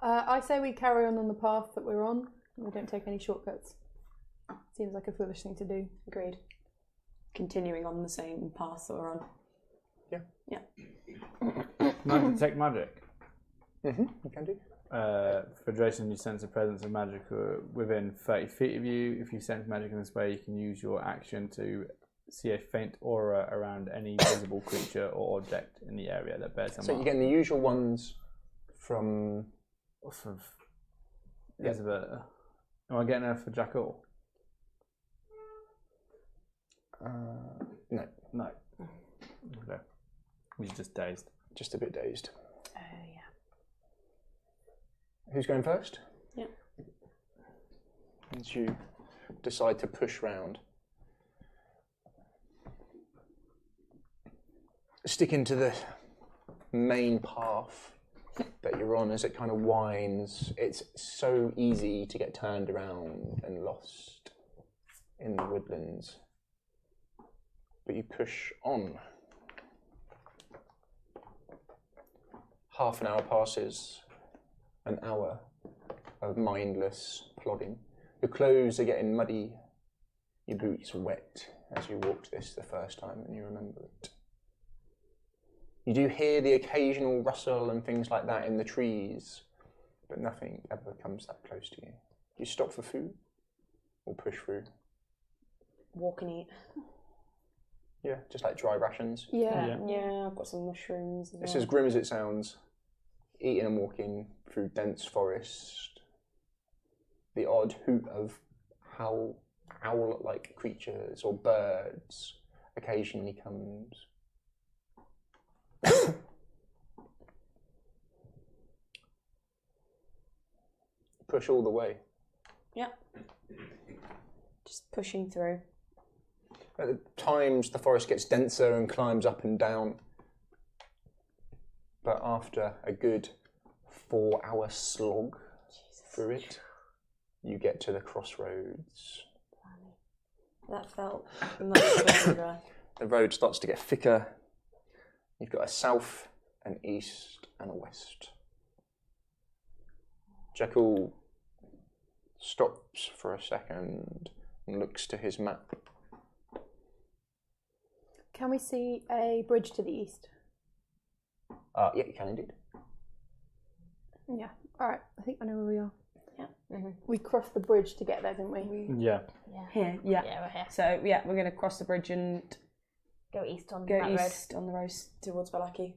I say we carry on the path that we're on. We don't take any shortcuts. Seems like a foolish thing to do. Agreed. Continuing on the same path that we're on. Yeah. Yeah. Can I detect magic? You can do. For Jason, you sense a presence of magic within 30 feet of you. If you sense magic in this way, you can use your action to see a faint aura around any visible creature or object in the area that bears a mark. So you're getting the usual ones from... Isabella. Am I getting her for Jackal? No. No. Okay. He's just dazed. Just a bit dazed. Oh, yeah. Who's going first? Yeah. As you decide to push round. Sticking to the main path that you're on as it kind of winds. It's so easy to get turned around and lost in the woodlands. But you push on. Half an hour passes, an hour of mindless plodding. Your clothes are getting muddy, your boots are wet as you walked this the first time and you remember it. You do hear the occasional rustle and things like that in the trees, but nothing ever comes that close to you. Do you stop for food or push through? Walk and eat. Yeah, just like dry rations. Yeah. Yeah, I've got some mushrooms as It's well. as grim as it sounds. Eating and walking through dense forest. The odd hoot of owl-like creatures or birds occasionally comes. Push all the way. Yeah. Just pushing through. At times the forest gets denser and climbs up and down. But after a good 4-hour slog through it, you get to the crossroads. That felt much longer. The road starts to get thicker. You've got a south, an east, and a west. Jekyll stops for a second and looks to his map. Can we see a bridge to the east? Yeah, you can indeed. Yeah. Alright, I think I know where we are. Yeah. We crossed the bridge to get there, didn't we? Yeah. Here, yeah. Yeah, we're here. So, yeah, we're going to cross the bridge and Go east on go that road. east on the road towards Balaki.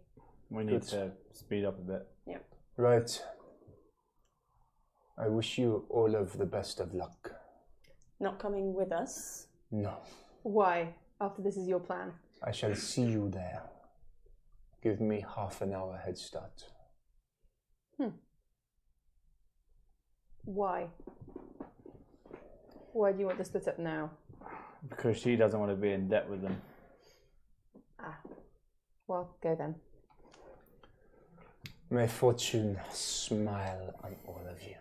We need to speed up a bit. Right. I wish you all of the best of luck. Not coming with us. No. Why? After this is your plan. I shall see you there. Give me half an hour head start. Why? Why do you want to split up now? Because she doesn't want to be in debt with them. Ah. Well, go then. May fortune smile on all of you.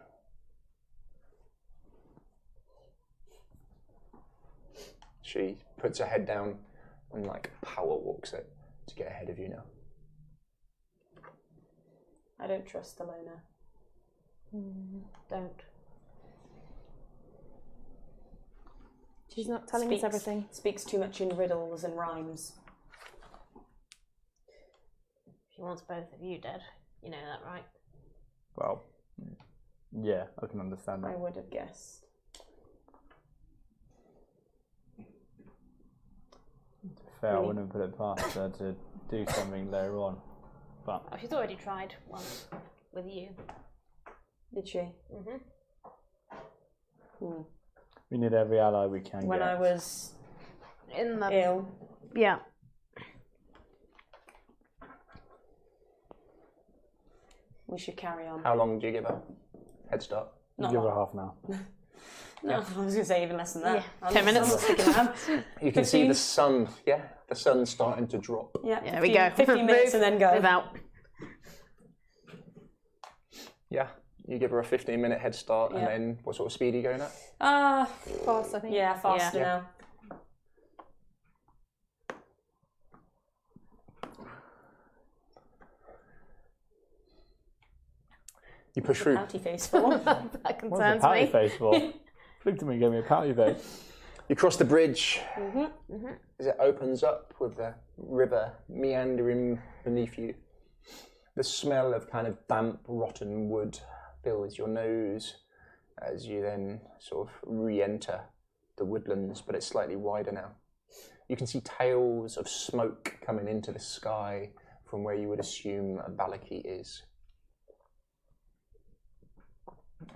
She puts her head down and power walks it to get ahead of you now. I don't trust Alona. Don't. She's not telling us everything. Speaks too much in riddles and rhymes. She wants both of you dead. You know that, right? Well, yeah, I can understand I that. would have guessed. Fair, I wouldn't put it past her to do something later on. But Oh, she's already tried once with you. Did she? we need every ally we can When get. I was In the ill. yeah. We should carry on. How long do you give her? Head start. Not Give her long. half an hour. No, I was going to say even less than that. Yeah, I'm 10 not- minutes. I'm not sticking around. You can see 15? the sun. Yeah, the sun's starting to drop. Yeah, There 15, we go. 15 minutes and then go. Move out. Yeah, you give her a 15-minute head start, Yeah. and then what sort of speed are you going at? Fast, I think. Yeah, faster Yeah. now. You push through. Pouty face for. That What's the concerns pouty me. face for? Looked at me and gave me a pouty face. You cross the bridge as it opens up with the river meandering beneath you. The smell of kind of damp, rotten wood fills your nose as you then sort of re-enter the woodlands, but it's slightly wider now. You can see tails of smoke coming into the sky from where you would assume Balaki is.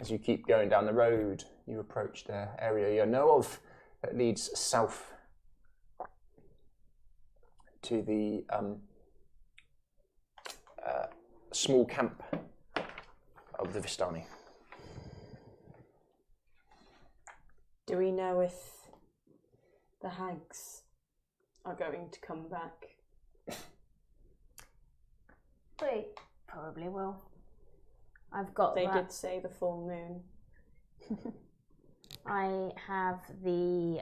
As you keep going down the road, you approach the area you know of that leads south to the small camp of the Vistani. Do we know if the hags are going to come back? They probably will. I've got They that. did say the full moon. I have the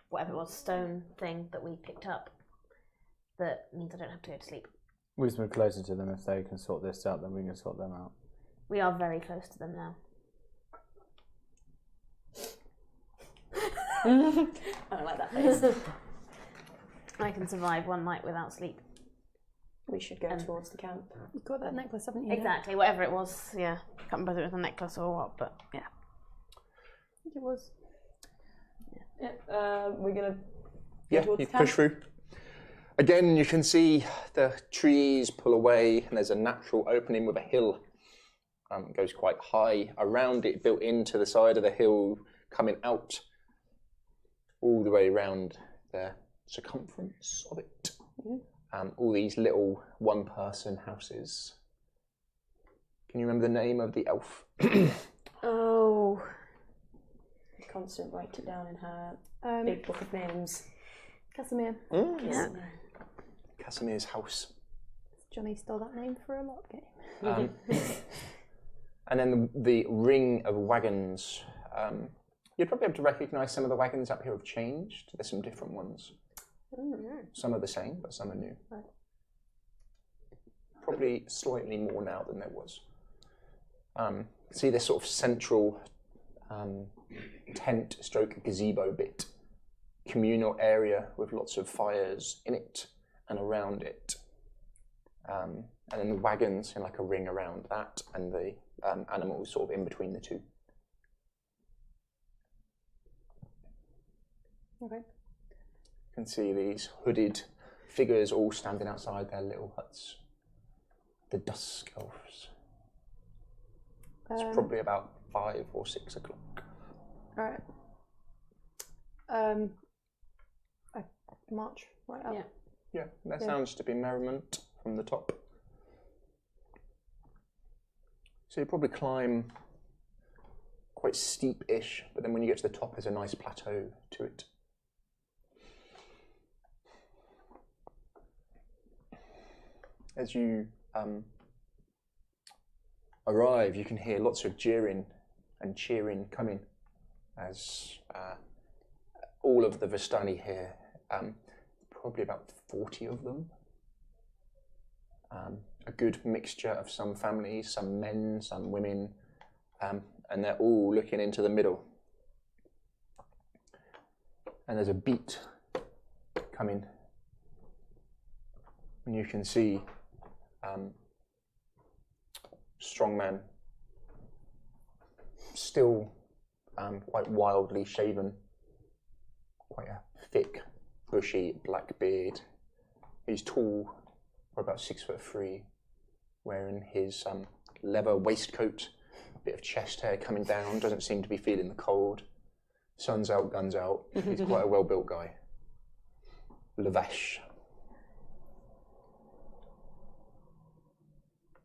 whatever it was, stone thing that we picked up. That means I don't have to go to sleep. We just move closer to them. If they can sort this out, then we can sort them out. We are very close to them now. I don't like that face. I can survive one night without sleep. We should go towards the camp. You've got that necklace, haven't you? Exactly, whatever it was. Yeah, can't remember if it was a necklace or what, but yeah. I think it was. Yeah, we're going to Yeah, towards you the camp. push through. Again, you can see the trees pull away, and there's a natural opening with a hill. It goes quite high around it, built into the side of the hill, coming out all the way around the circumference of it. All these little one-person houses. Can you remember the name of the elf? Oh. Constant write it down in her big book of names. Casimir. Yeah. Casimir's house. Johnny stole that name for a LARP game. And then the ring of wagons. You'd probably be able to recognise some of the wagons up here have changed. There's some different ones. Some are the same, but some are new. Right. Probably slightly more now than there was. See this sort of central tent stroke gazebo bit. Communal area with lots of fires in it and around it. And then the wagons in like a ring around that, and the animals sort of in between the two. Okay. You can see these hooded figures all standing outside their little huts. The dusk elves. It's probably about 5 or 6 o'clock. All right. I march right up. Yeah. Yeah, there sounds to be merriment from the top. So you probably climb quite steep-ish, but then when you get to the top, there's a nice plateau to it. As you arrive, you can hear lots of jeering and cheering coming as all of the Vistani here, probably about 40 of them, a good mixture of some families, some men, some women, and they're all looking into the middle. And there's a beat coming, and you can see strongman, still quite wildly shaven, quite a thick, bushy black beard. He's tall, for about 6'3", wearing his leather waistcoat, a bit of chest hair coming down, doesn't seem to be feeling the cold. Sun's out, guns out. He's quite a well-built guy. Lavesh.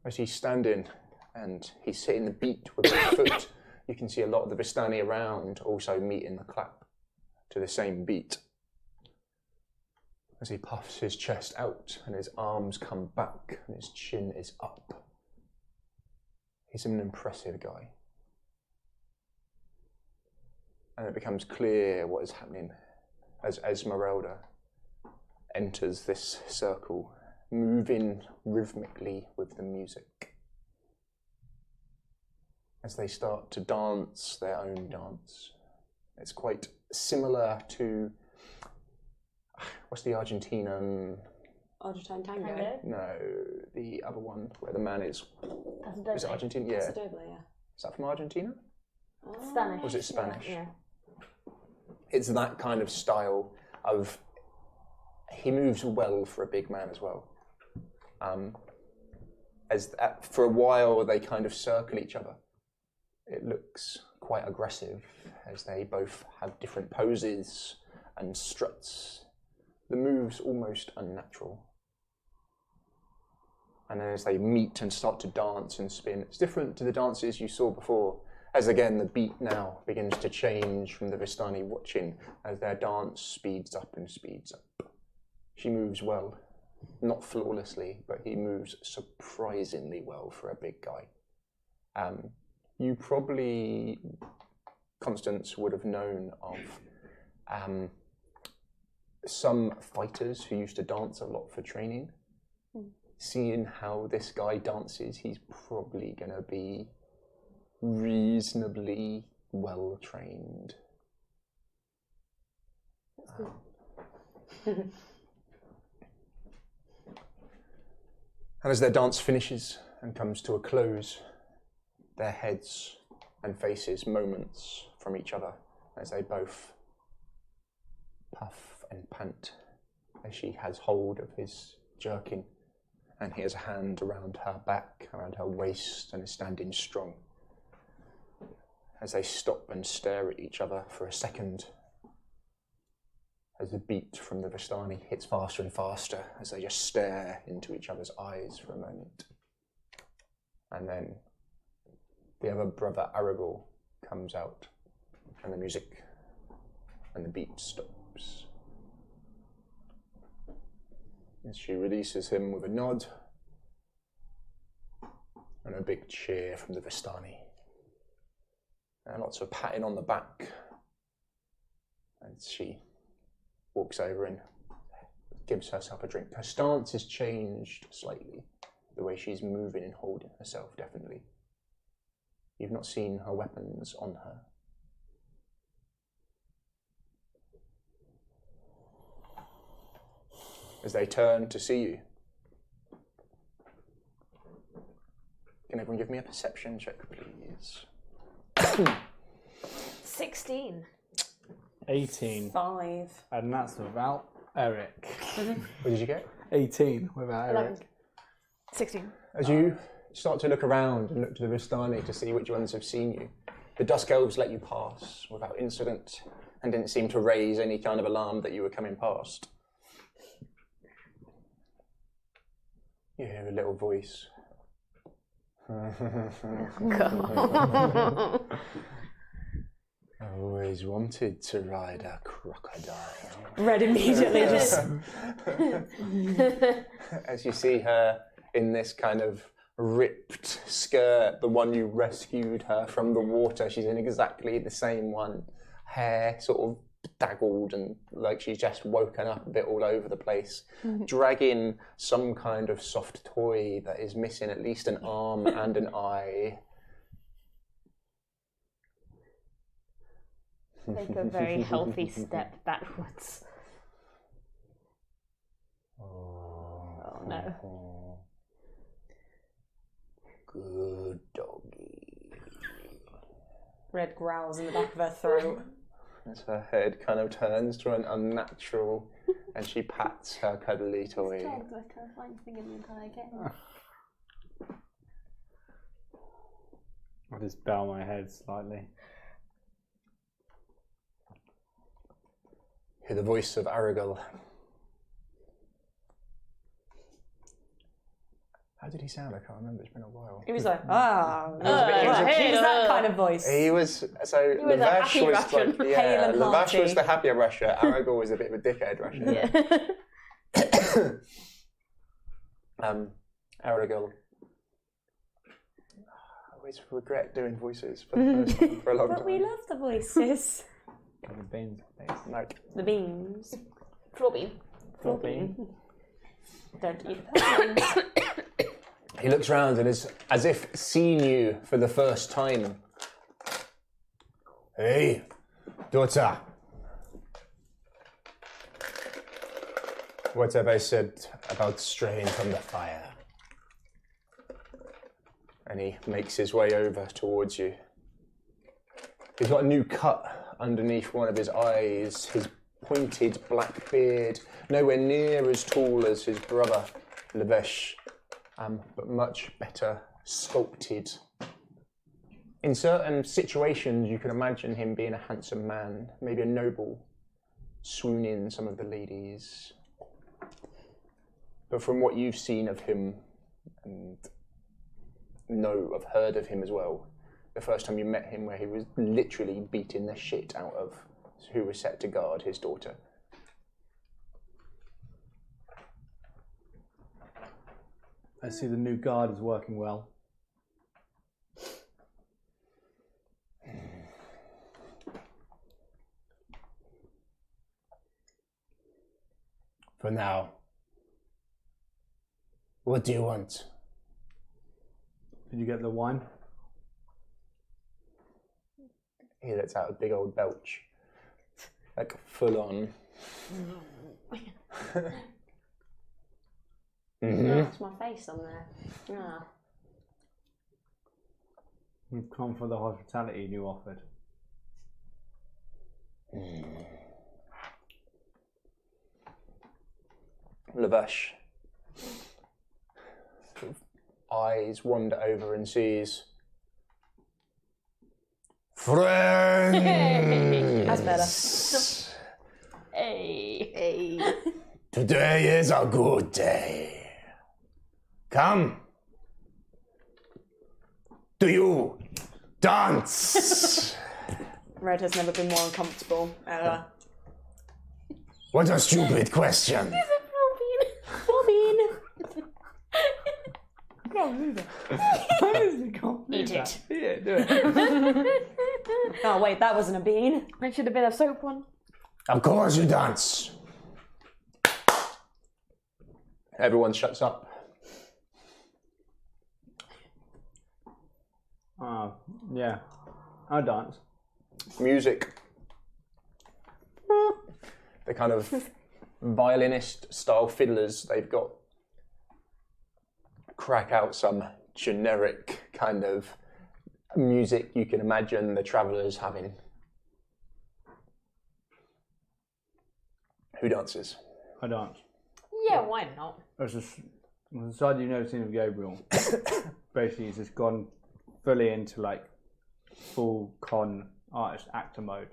As he's standing and he's hitting the beat with his foot, you can see a lot of the Vistani around also meeting the clap to the same beat. As he puffs his chest out and his arms come back and his chin is up. He's an impressive guy. And it becomes clear what is happening as Esmeralda enters this circle, moving rhythmically with the music. As they start to dance their own dance. It's quite similar to, what's the Argentine tango? No, the other one where the man is. Is it Argentina? Yeah. Paso Doble, yeah. Is that from Argentina? Spanish. Or was it Spanish? Yeah. It's that kind of style of. He moves well for a big man as well. For a while they kind of circle each other. It looks quite aggressive as they both have different poses and struts. The move's almost unnatural. And then as they meet and start to dance and spin, it's different to the dances you saw before, as again the beat now begins to change from the Vistani watching as their dance speeds up and speeds up. She moves well, not flawlessly, but he moves surprisingly well for a big guy. You probably, Constance, would have known of some fighters who used to dance a lot for training. Seeing how this guy dances, he's probably going to be reasonably well trained. And as their dance finishes and comes to a close, their heads and faces moments from each other as they both puff and pant as she has hold of his jerkin and he has a hand around her back, around her waist, and is standing strong. As they stop and stare at each other for a second, as the beat from the Vistani hits faster and faster, as they just stare into each other's eyes for a moment. And then the other brother, Aragorn, comes out, and the music and the beat stops. As she releases him with a nod and a big cheer from the Vistani. And lots of patting on the back. And she walks over and gives herself a drink. Her stance has changed slightly. The way she's moving and holding herself, definitely. You've not seen her weapons on her. As they turn to see you. Can everyone give me a perception check, please? 16. 18. 5. And that's without Eric. What did you get? 18 without 11. Eric. 16. As you start to look around and look to the Vistani to see which ones have seen you, the Dusk Elves let you pass without incident and didn't seem to raise any kind of alarm that you were coming past. You hear a little voice. I always wanted to ride a crocodile. Red immediately just... As you see her in this kind of ripped skirt, the one you rescued her from the water. She's in exactly the same one. Hair sort of daggled and like she's just woken up a bit all over the place, dragging some kind of soft toy that is missing at least an arm and an eye. Take a very healthy step backwards. Oh no. Good doggy. Red growls in the back of her throat. As her head kind of turns to an unnatural and she pats her cuddly toy. Dog, the most terrifying thing in the entire game. I just bow my head slightly. Hear the voice of Aragal. How did he sound? I can't remember. It's been a while. He was like, He was that kind of voice. He was so. He was a Lavesh happy was Russian. like, yeah. Hale and Lavesh hearty. was the happier Russia. Aragal was a bit of a dickhead Russia. Yeah. Aragal. I always regret doing voices for the first time for a long But time. we love the voices. The beans. Like, The beans. Floor bean. Floor bean. Don't eat the he looks round and is as if seen you for the first time. Hey, daughter. What have I said about straying from the fire? And he makes his way over towards you. He's got a new cut underneath one of his eyes, his pointed black beard, nowhere near as tall as his brother, Lavesh, but much better sculpted. In certain situations, you can imagine him being a handsome man, maybe a noble, swooning some of the ladies. But from what you've seen of him, and have heard of him as well, the first time you met him where he was literally beating the shit out of who was set to guard his daughter. I see the new guard is working well. For now. What do you want? Did you get the wine? He lets out a big old belch. Like full on. That's my face on there. Ah. We've come for the hospitality you offered. Lavesh. Eyes wander over and sees friends. That's better. Hey. Today is a good day. Come. Do you dance? Red has never been more uncomfortable, ever. What a stupid question. Floor bean. Eat it. Yeah, do it. Oh wait, that wasn't a bean. That should have been a soap one. Of course you dance. Everyone shuts up. Yeah. I'll dance. Music. The kind of violinist style fiddlers they've got crack out some generic kind of music you can imagine the travellers having. Who dances? I dance. Yeah, why not? It's just the side you've never seen of Gabriel. Basically, he's just gone fully into like full con artist actor mode.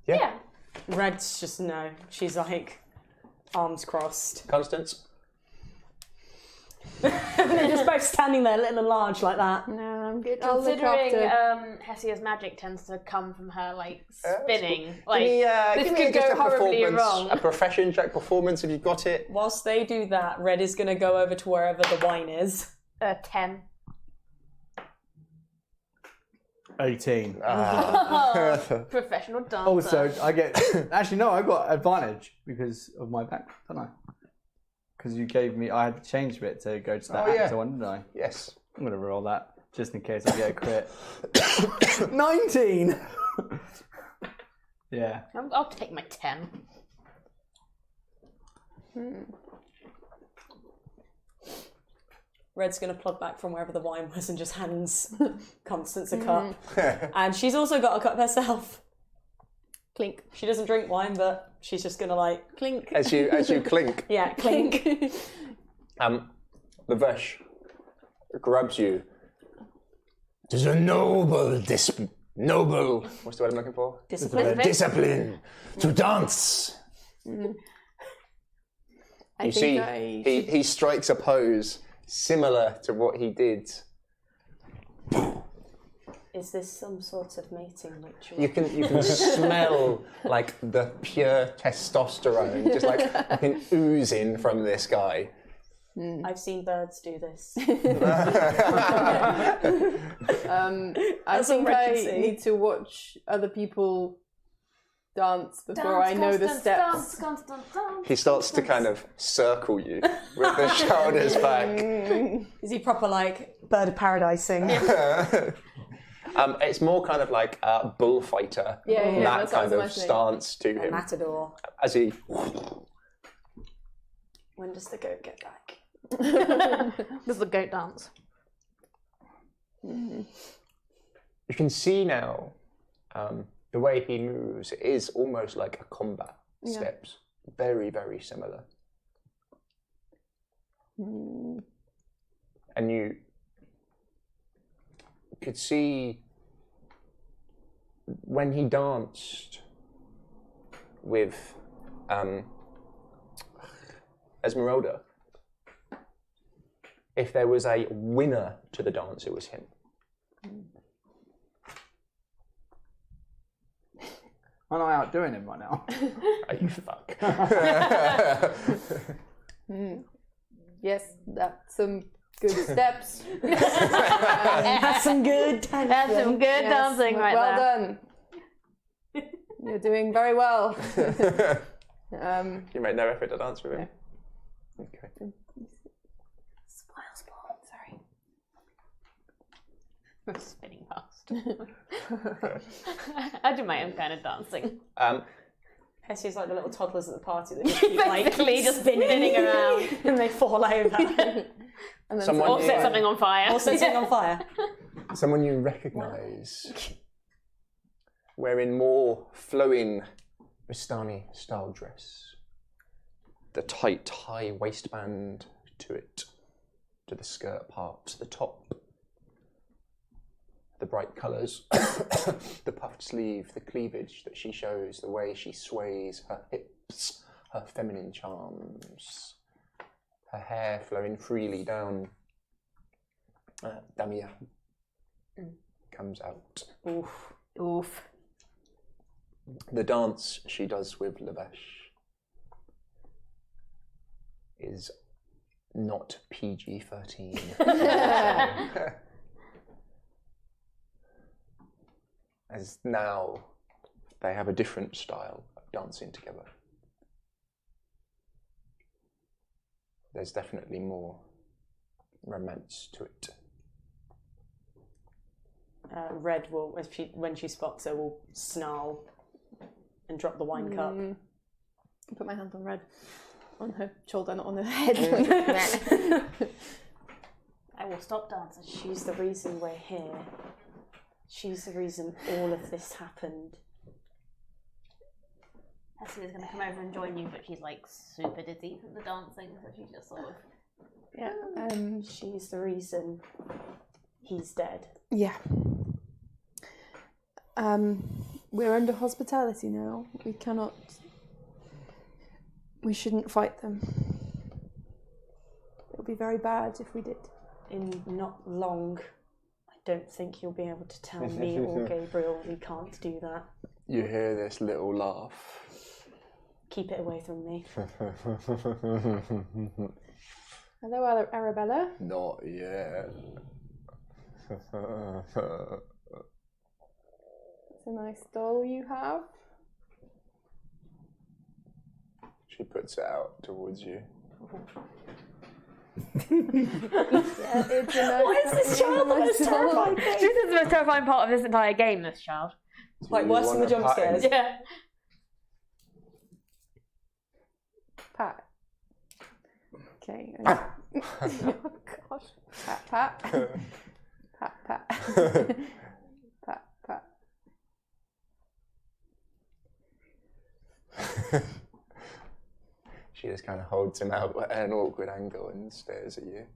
Yeah. Red's just no. She's like arms crossed. Constance? They're just both standing there, little and large, like that. No, good. I'll look Considering after. Hesia's magic tends to come from her spinning, Give this me could just go a horribly performance, wrong. a profession check performance if you've got it. Whilst they do that, Red is going to go over to wherever the wine is. 10. 18. Professional dancer. Also, I get. Actually, no, I got advantage because of my back, don't I? Because you gave me. I had to change a bit to go to that actor one, didn't I? Yes. I'm going to roll that just in case I get a crit. 19! Yeah. I'll take my 10. Red's going to plod back from wherever the wine was and just hands Constance a cup. And she's also got a cup herself. Clink. She doesn't drink wine, but she's just going to Clink. As you clink, yeah, clink. Lavesh grabs you. It is a noble, what's the word I'm looking for? Discipline to dance. You see, he strikes a pose similar to what he did. Is this some sort of mating ritual? You can smell the pure testosterone just fucking oozing from this guy. I've seen birds do this. I think I need to watch other people dance before I know the steps. Dance. He starts to kind of circle you with the shoulders back. Is he proper bird of paradising? It's more kind of like a bullfighter. That kind of stance to him. Matador. As he. When does the goat get back? Does the goat dance? You can see now the way he moves is almost like a combat steps. Very, very similar. And you could see when he danced with Esmeralda, if there was a winner to the dance, it was him. I'm not outdoing him right now. Are you fuck? Yes, that's some good steps. That's some good dancing. That's some good dancing right well there. done. You're doing very well. You made no effort to dance with him. Okay. Spoil sport. Sorry. I'm spinning past. I do my own kind of dancing. Hessie's like the little toddlers at the party that just keep Basically just spinning around. and they fall over. And then Someone Or set something on fire. Or set something on fire. Someone you recognise wearing more flowing Vistani style dress. The tight high waistband to it, to the skirt part, to the top. The bright colours, the puffed sleeve, the cleavage that she shows, the way she sways her hips, her feminine charms, her hair flowing freely down. Damia comes out. Oof. The dance she does with Lavesh is not PG-13. As now they have a different style of dancing together. There's definitely more romance to it. Red will, when she spots her, will snarl and drop the wine cup. I put my hand on Red, on her shoulder, not on her head. I will stop dancing. She's the reason we're here. She's the reason all of this happened. Hessie is going to come over and join you, but she's super dizzy from the dancing, so she's just sort of... Yeah. She's the reason he's dead. Yeah. We're under hospitality now. We shouldn't fight them. It would be very bad if we did. In not long, I don't think you'll be able to tell me or Gabriel we can't do that. You hear this little laugh. Keep it away from me. Hello, Arabella. Not yet. It's a nice doll you have. She puts it out towards you. Yeah, it's a nice, Why is this child the most terrifying thing? This is the most terrifying part of this entire game, this child. Like worse than the jump scares. Yeah. Pat. Okay. Oh gosh. Pat, pat. Pat, pat. Pat, pat. She just kind of holds him out at an awkward angle and stares at you.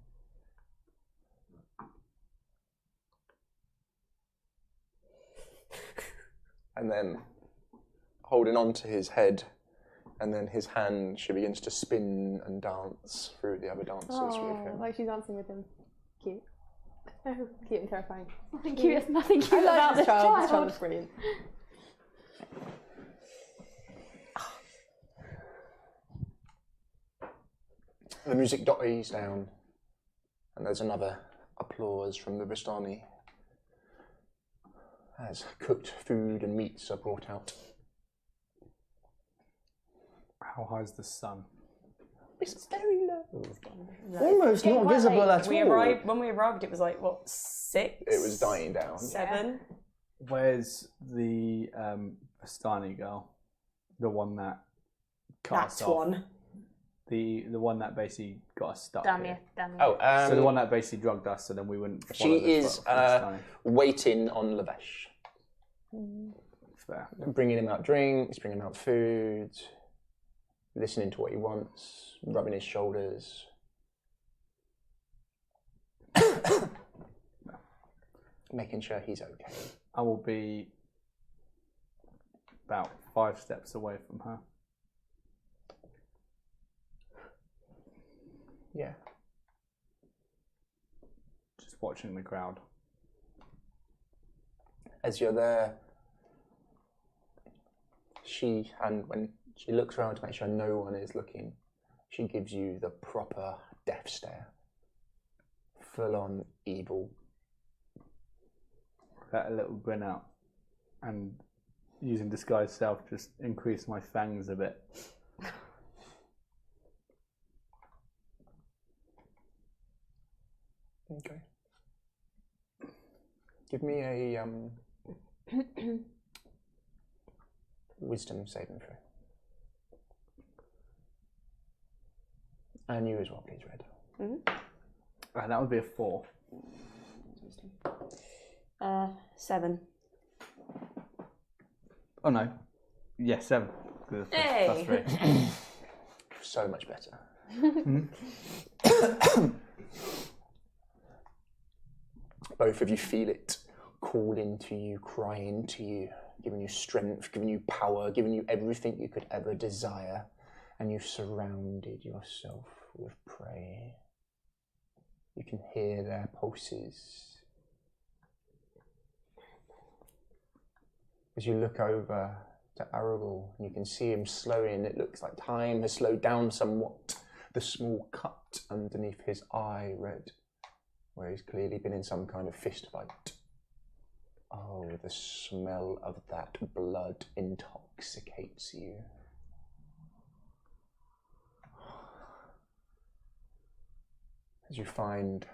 And then, holding on to his head, and then his hand, she begins to spin and dance through the other dancers with him. Like she's dancing with him. Cute. Oh, cute and terrifying. Nothing cute. Nothing cute I like about this child. This child child. is brilliant. The music dies down, and there's another applause from the Vistani as cooked food and meats are brought out. How high is the sun? It's very low. Almost not visible at all. When we arrived, it was like, what, 6? It was dying down. 7? Where's the Vistani girl? The one that cut us That off. one. The one that basically got us stuck Damn here. you, damn you. Oh, So the one that basically drugged us, so then we wouldn't follow she the is Vistani. waiting on Lavesh. Fair. Bringing him out drinks, bringing him out food, listening to what he wants, rubbing his shoulders. Making sure he's okay. I will be about 5 steps away from her. Yeah. Just watching the crowd. As you're there, when she looks around to make sure no one is looking, she gives you the proper death stare. Full on evil. Let a little grin out, and using disguise self, just increase my fangs a bit. Okay. Give me a wisdom saving throw. And you as well, please, Red. That would be a 4. 7. Oh no. Yeah, 7. Hey. Plus 3. So much better. Both of you feel it call into you, cry into you, giving you strength, giving you power, giving you everything you could ever desire, and you've surrounded yourself with prey. You can hear their pulses. As you look over to Aragorn, you can see him slowing. It looks like time has slowed down somewhat. The small cut underneath his eye, Red, where he's clearly been in some kind of fist fight. Oh, the smell of that blood intoxicates you. As you find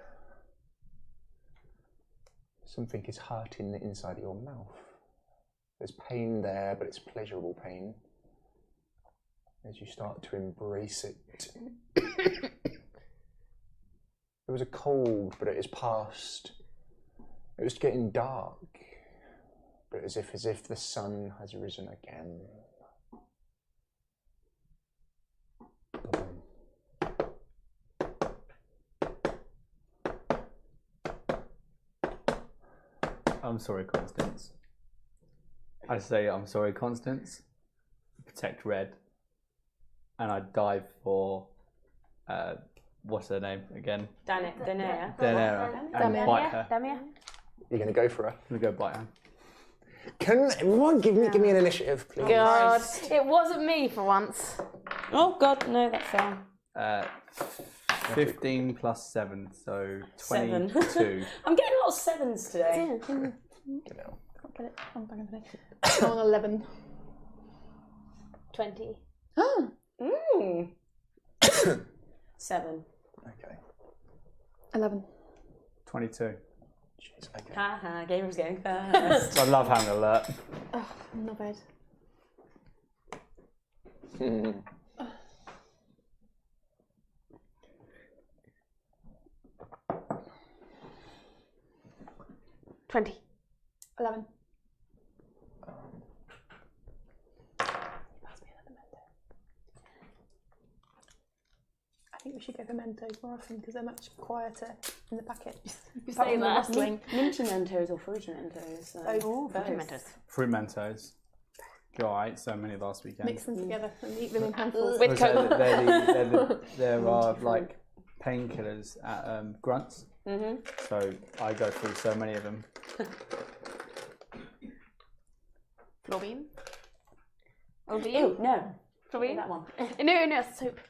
something is hurting the inside of your mouth. There's pain there, but it's pleasurable pain. As you start to embrace it. It was a cold, but it is past. It was getting dark, but as if the sun has risen again. I'm sorry, Constance. I say I'm sorry, Constance. Protect Red. And I dive for what's her name again? Daenerys. Daenerys. And bite her. Damn you. You're going to go for her. I'm going to go bite her. Can everyone give me an initiative, please? God, it wasn't me for once. Oh God, no, that fell. 15 plus 7, so 7. 22. I'm getting a lot of 7s today. You know. Can't get it. I'm back on the I'm on 11. 20. Mm. 7. Okay. 11. 22. Jeez, okay. Haha, game was going fast. I love having alert. Oh, not bad. Hmm. 20. 11. I think we should go for Mentos more often because they're much quieter in the packet. Apart from the rustling. Minty Mentos or Fruity Mentos? Oh, fruity Mentos. Fruit Mentos. God, I ate so many last weekend. Mix them together and eat them in handfuls. With Coke. There are like painkillers at Grunts. Mm-hmm. So I go through so many of them. Floor bean. Oh, do you? Ew, no. Floor bean? That one. No, it's soup.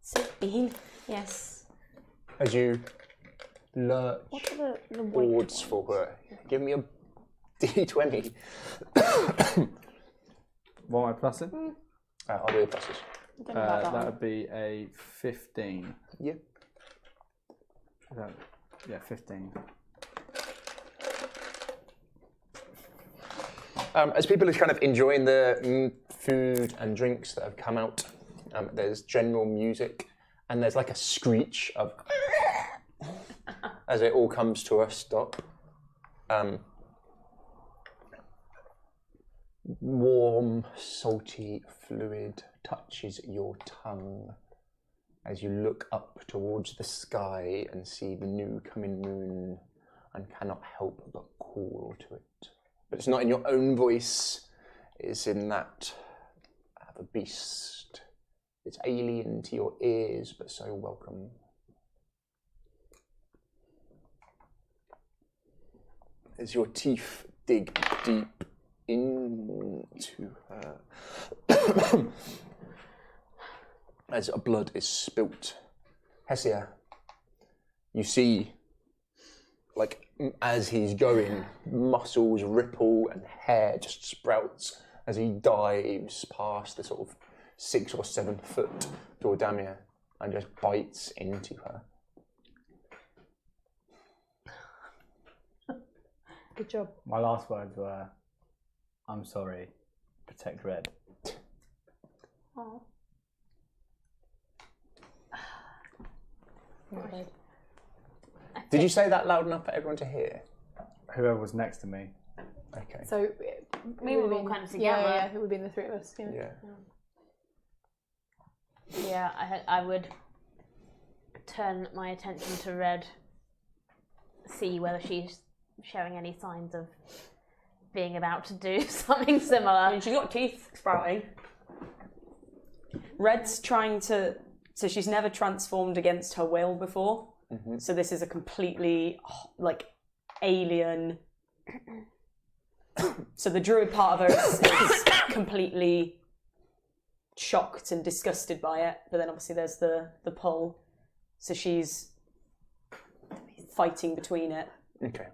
Soup bean. Yes. As you lurch What are the white towards for her, give me a D20. What am I plussing? I'll do the pluses. Don't know about that That one. would be a 15. Yeah. Yeah, 15. As people are kind of enjoying the food and drinks that have come out, there's general music and there's like a screech of as it all comes to a stop. Warm, salty fluid touches your tongue as you look up towards the sky and see the new coming moon and cannot help but call to it. But it's not in your own voice, it's in that of a beast. It's alien to your ears, but so welcome. As your teeth dig deep into her. As blood is spilt. Hessia, you see, like, as he's going, muscles ripple and hair just sprouts as he dives past the sort of 6 or 7 foot Dordamia and just bites into her. Good job. My last words were, I'm sorry, protect Red. Oh. Did you say that loud enough for everyone to hear? Whoever was next to me. Okay. So We were all kind of together. Yeah, it would be the three of us. Yeah. Yeah. I would turn my attention to Red, see whether she's showing any signs of being about to do something similar. I mean, she's got teeth sprouting. Red's trying to... So she's never transformed against her will before. Mm-hmm. So this is a completely, like, alien... So the druid part of her is completely shocked and disgusted by it. But then obviously there's the pull. So she's fighting between it. Okay.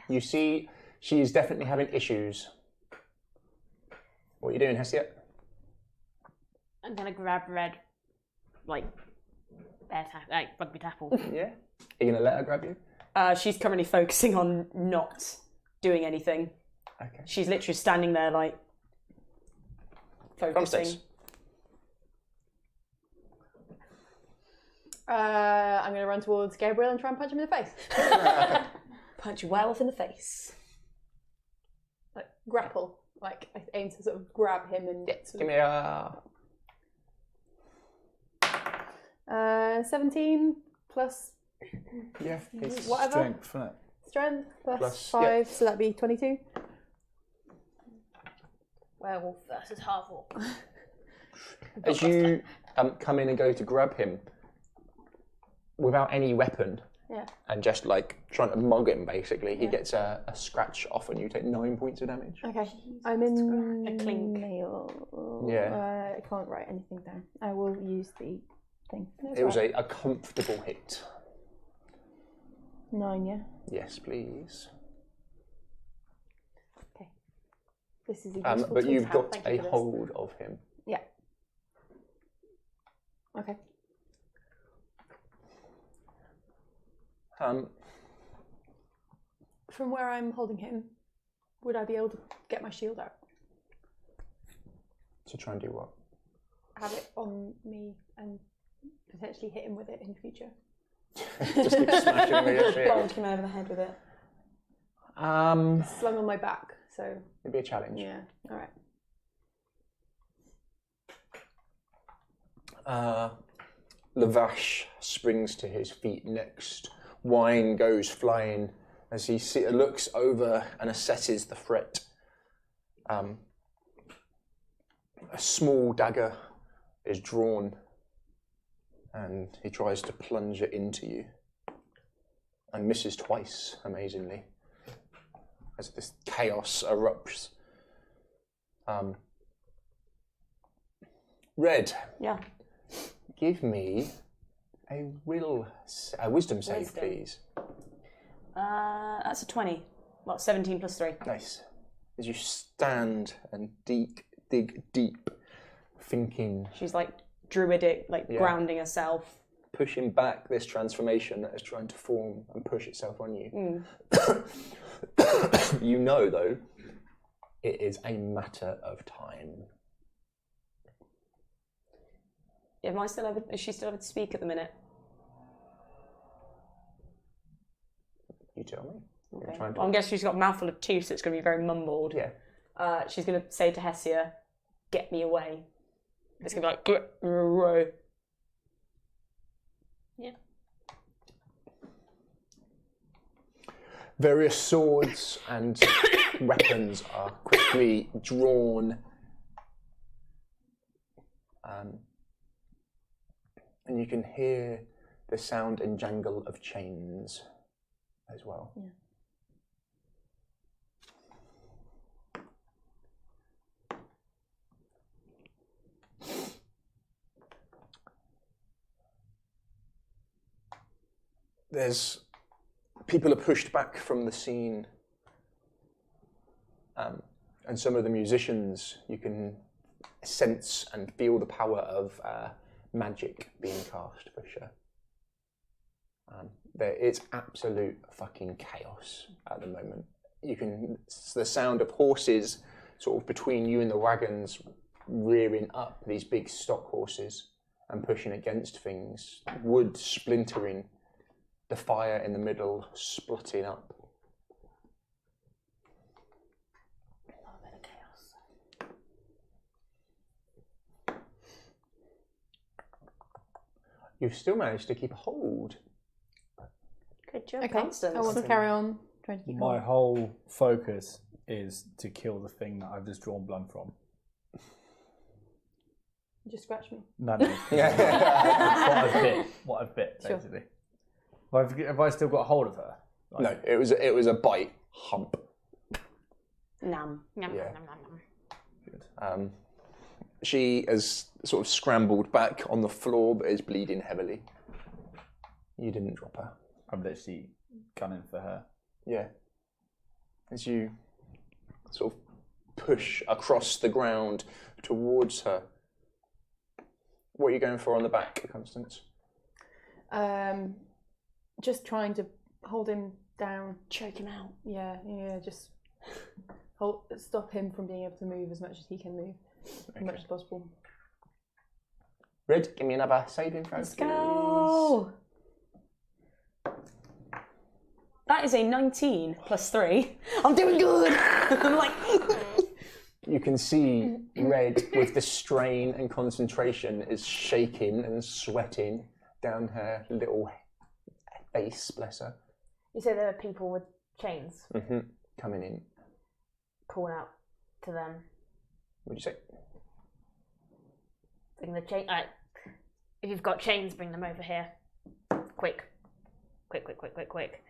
You see, she is definitely having issues. What are you doing, Hessia? I'm gonna grab Red, like rugby tackle. Yeah? Are you going to let her grab you? She's currently focusing on not doing anything. Okay. She's literally standing there, like, focusing. Drumsticks. I'm going to run towards Gabriel and try and punch him in the face. Punch well in the face. Like, grapple. Like, I aim to sort of grab him and Give me a... 17 plus Yeah. It's whatever. Strength, isn't it? Strength plus Plus, 5, so that'd be 22. Werewolf versus half-orc. As you come in and go to grab him, without any weapon, Yeah. and just like trying to mug him. Basically, he gets a scratch off, and you take 9 points of damage. Okay. I'm in A clink. mail. Yeah. I can't write anything down. I will use the thing. No, It was right. a comfortable hit. 9, yeah. Yes, please. Okay. This is a useful But tool you've to got have. a hold of him. Yeah. Okay. From where I'm holding him, would I be able to get my shield out? To try and do what? Have it on me and potentially hit him with it in future? Just keep smashing me. Bonk him over the head with it. Slung on my back, so It'd be a challenge. yeah. All right. Lavash springs to his feet next. Wine goes flying as he looks over and assesses the threat. A small dagger is drawn and he tries to plunge it into you and misses twice, amazingly, as this chaos erupts. Red. Yeah. Give me a wisdom save, Wisdom. please. That's a 20. Well, 17 plus 3. Nice. As you stand and dig deep, thinking, She's like druidic, like grounding herself. pushing back this transformation that is trying to form and push itself on you. You know, though, it is a matter of time. Is she still able to speak at the minute? You tell me. Okay. Try and Well, I guess she's got a mouthful of teeth, so it's going to be very mumbled. Yeah. She's going to say to Hessia, "Get me away." It's going to be like, "Get me away." Yeah. Various swords and weapons are quickly drawn. And you can hear the sound and jangle of chains as well. Yeah. People are pushed back from the scene, and some of the musicians, you can sense and feel the power of magic being cast for sure. It's absolute fucking chaos at the moment. It's the sound of horses sort of between you and the wagons rearing up, these big stock horses, and pushing against things, wood splintering, the fire in the middle splutting up. A bit of chaos. You've still managed to keep a hold. Good job, Okay. Constance. I want to carry on trying to keep My on. whole focus is to kill the thing that I've just drawn blood from. Just scratch me. No, no. What I've bit, Sure. basically. Have I still got a hold of her? No, it was a bite hump. Nam. Nom, Yeah. nom, nom, nom, nom. She has sort of scrambled back on the floor, but is bleeding heavily. You didn't drop her. I'm literally gunning for her. Yeah. As you sort of push across the ground towards her. What are you going for on the back, Constance? Just trying to hold him down. Choke him out. Yeah, just stop him from being able to move as much as he can move, as much as possible. Red, give me another saving throw. Let's go. That is a 19 plus 3. I'm doing good. I'm like... You can see Red, with the strain and concentration, is shaking and sweating down her little face, bless her. You say there are people with chains. Coming in. Call out to them. What'd you say? Bring the chain. If you've got chains, bring them over here. Quick Quick.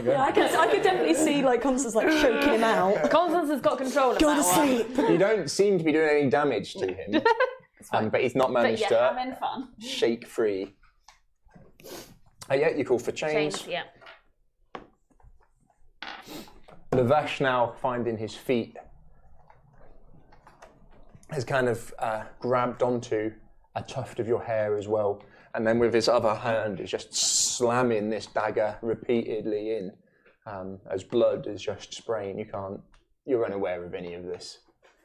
Yeah, I could definitely see like Constance like choking him out. Constance has got control of Go that to one. sleep. You don't seem to be doing any damage to him, but he's not But managed yeah, to having fun. shake free. Yeah, you call for change. Change, yeah. Lavash, now finding his feet, has kind of grabbed onto a tuft of your hair as well, and then with his other hand is just slamming this dagger repeatedly in, as blood is just spraying. You're unaware of any of this.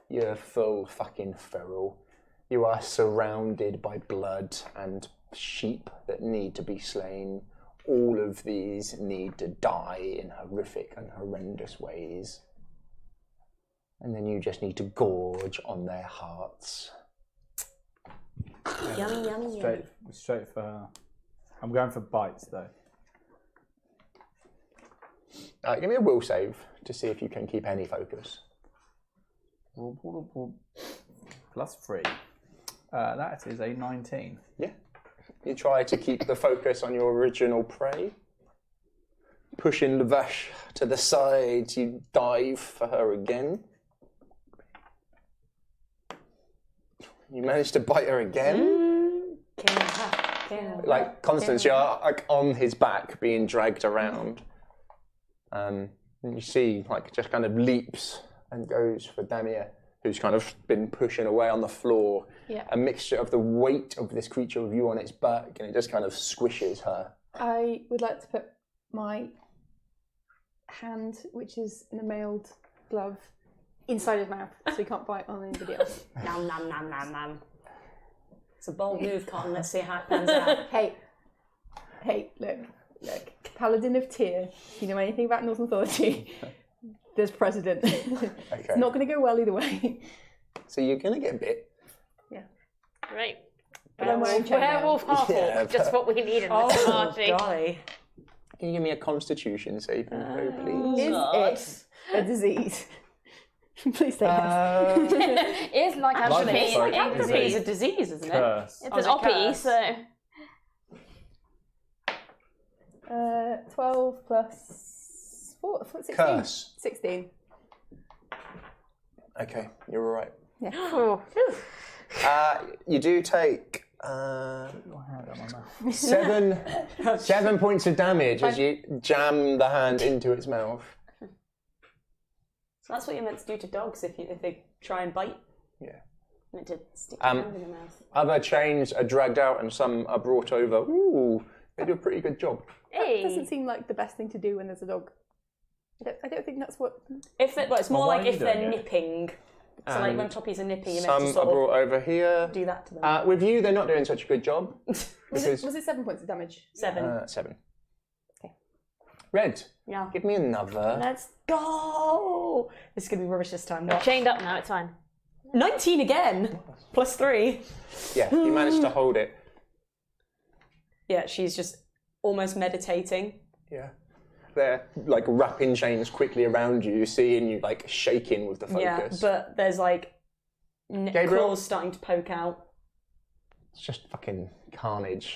You're full fucking feral. You are surrounded by blood and sheep that need to be slain. All of these need to die in horrific and horrendous ways. And then you just need to gorge on their hearts. Yummy. Straight for her. I'm going for bites though. Give me a will save to see if you can keep any focus. +3. That is a 19. Yeah. You try to keep the focus on your original prey. Pushing Lavash to the side, you dive for her again. You manage to bite her again. Like Constance, you're like on his back, being dragged around. And you see, like, just kind of leaps and goes for Damia, who's kind of been pushing away on the floor. Yeah. A mixture of the weight of this creature with you on its back, and it just kind of squishes her. I would like to put my hand, which is in a mailed glove, inside his mouth, so he can't bite on anybody else. Nom. It's a bold move, Cotton. Let's see how it pans out. Hey, look. Paladin of Tyr. You know anything about Norse mythology? There's precedent. Okay. It's not going to go well either way. So you're going to get bit. Right. But I'm wearing chainmail. Werewolf half Yeah, just what we need in this party. golly. Can you give me a Constitution saving throw, please? Is it a disease? Please say yes. It's like Life atrophy. is like Atrophy is a disease, isn't it? Curse. It's an oppie, so 12 plus 4, 16. Curse. 16. Okay, you're all right. Oh, You do take 7 points of damage as you jam the hand into its mouth. So that's what you're meant to do to dogs if they try and bite. Yeah. Meant to stick your hand in their mouth. Other chains are dragged out and some are brought over. Ooh, they do a pretty good job. It doesn't seem like the best thing to do when there's a dog. I don't think that's what... It's more why like are you if they're doing it? nipping. So like when puppies are nipping, you're meant Some to are sort brought over here. of do that to them. With you, they're not doing such a good job. Was Because it 7 points of damage? 7. 7. Okay. Red, Yeah. give me another. Let's go! This is going to be rubbish this time. I'm chained up now, it's fine. 19 again! +3. Yeah, you managed to hold it. Yeah, she's just almost meditating. Yeah. They're like wrapping chains quickly around you, seeing you like shaking with the focus. Yeah, but there's like Gabriel? claws starting to poke out. It's just fucking carnage.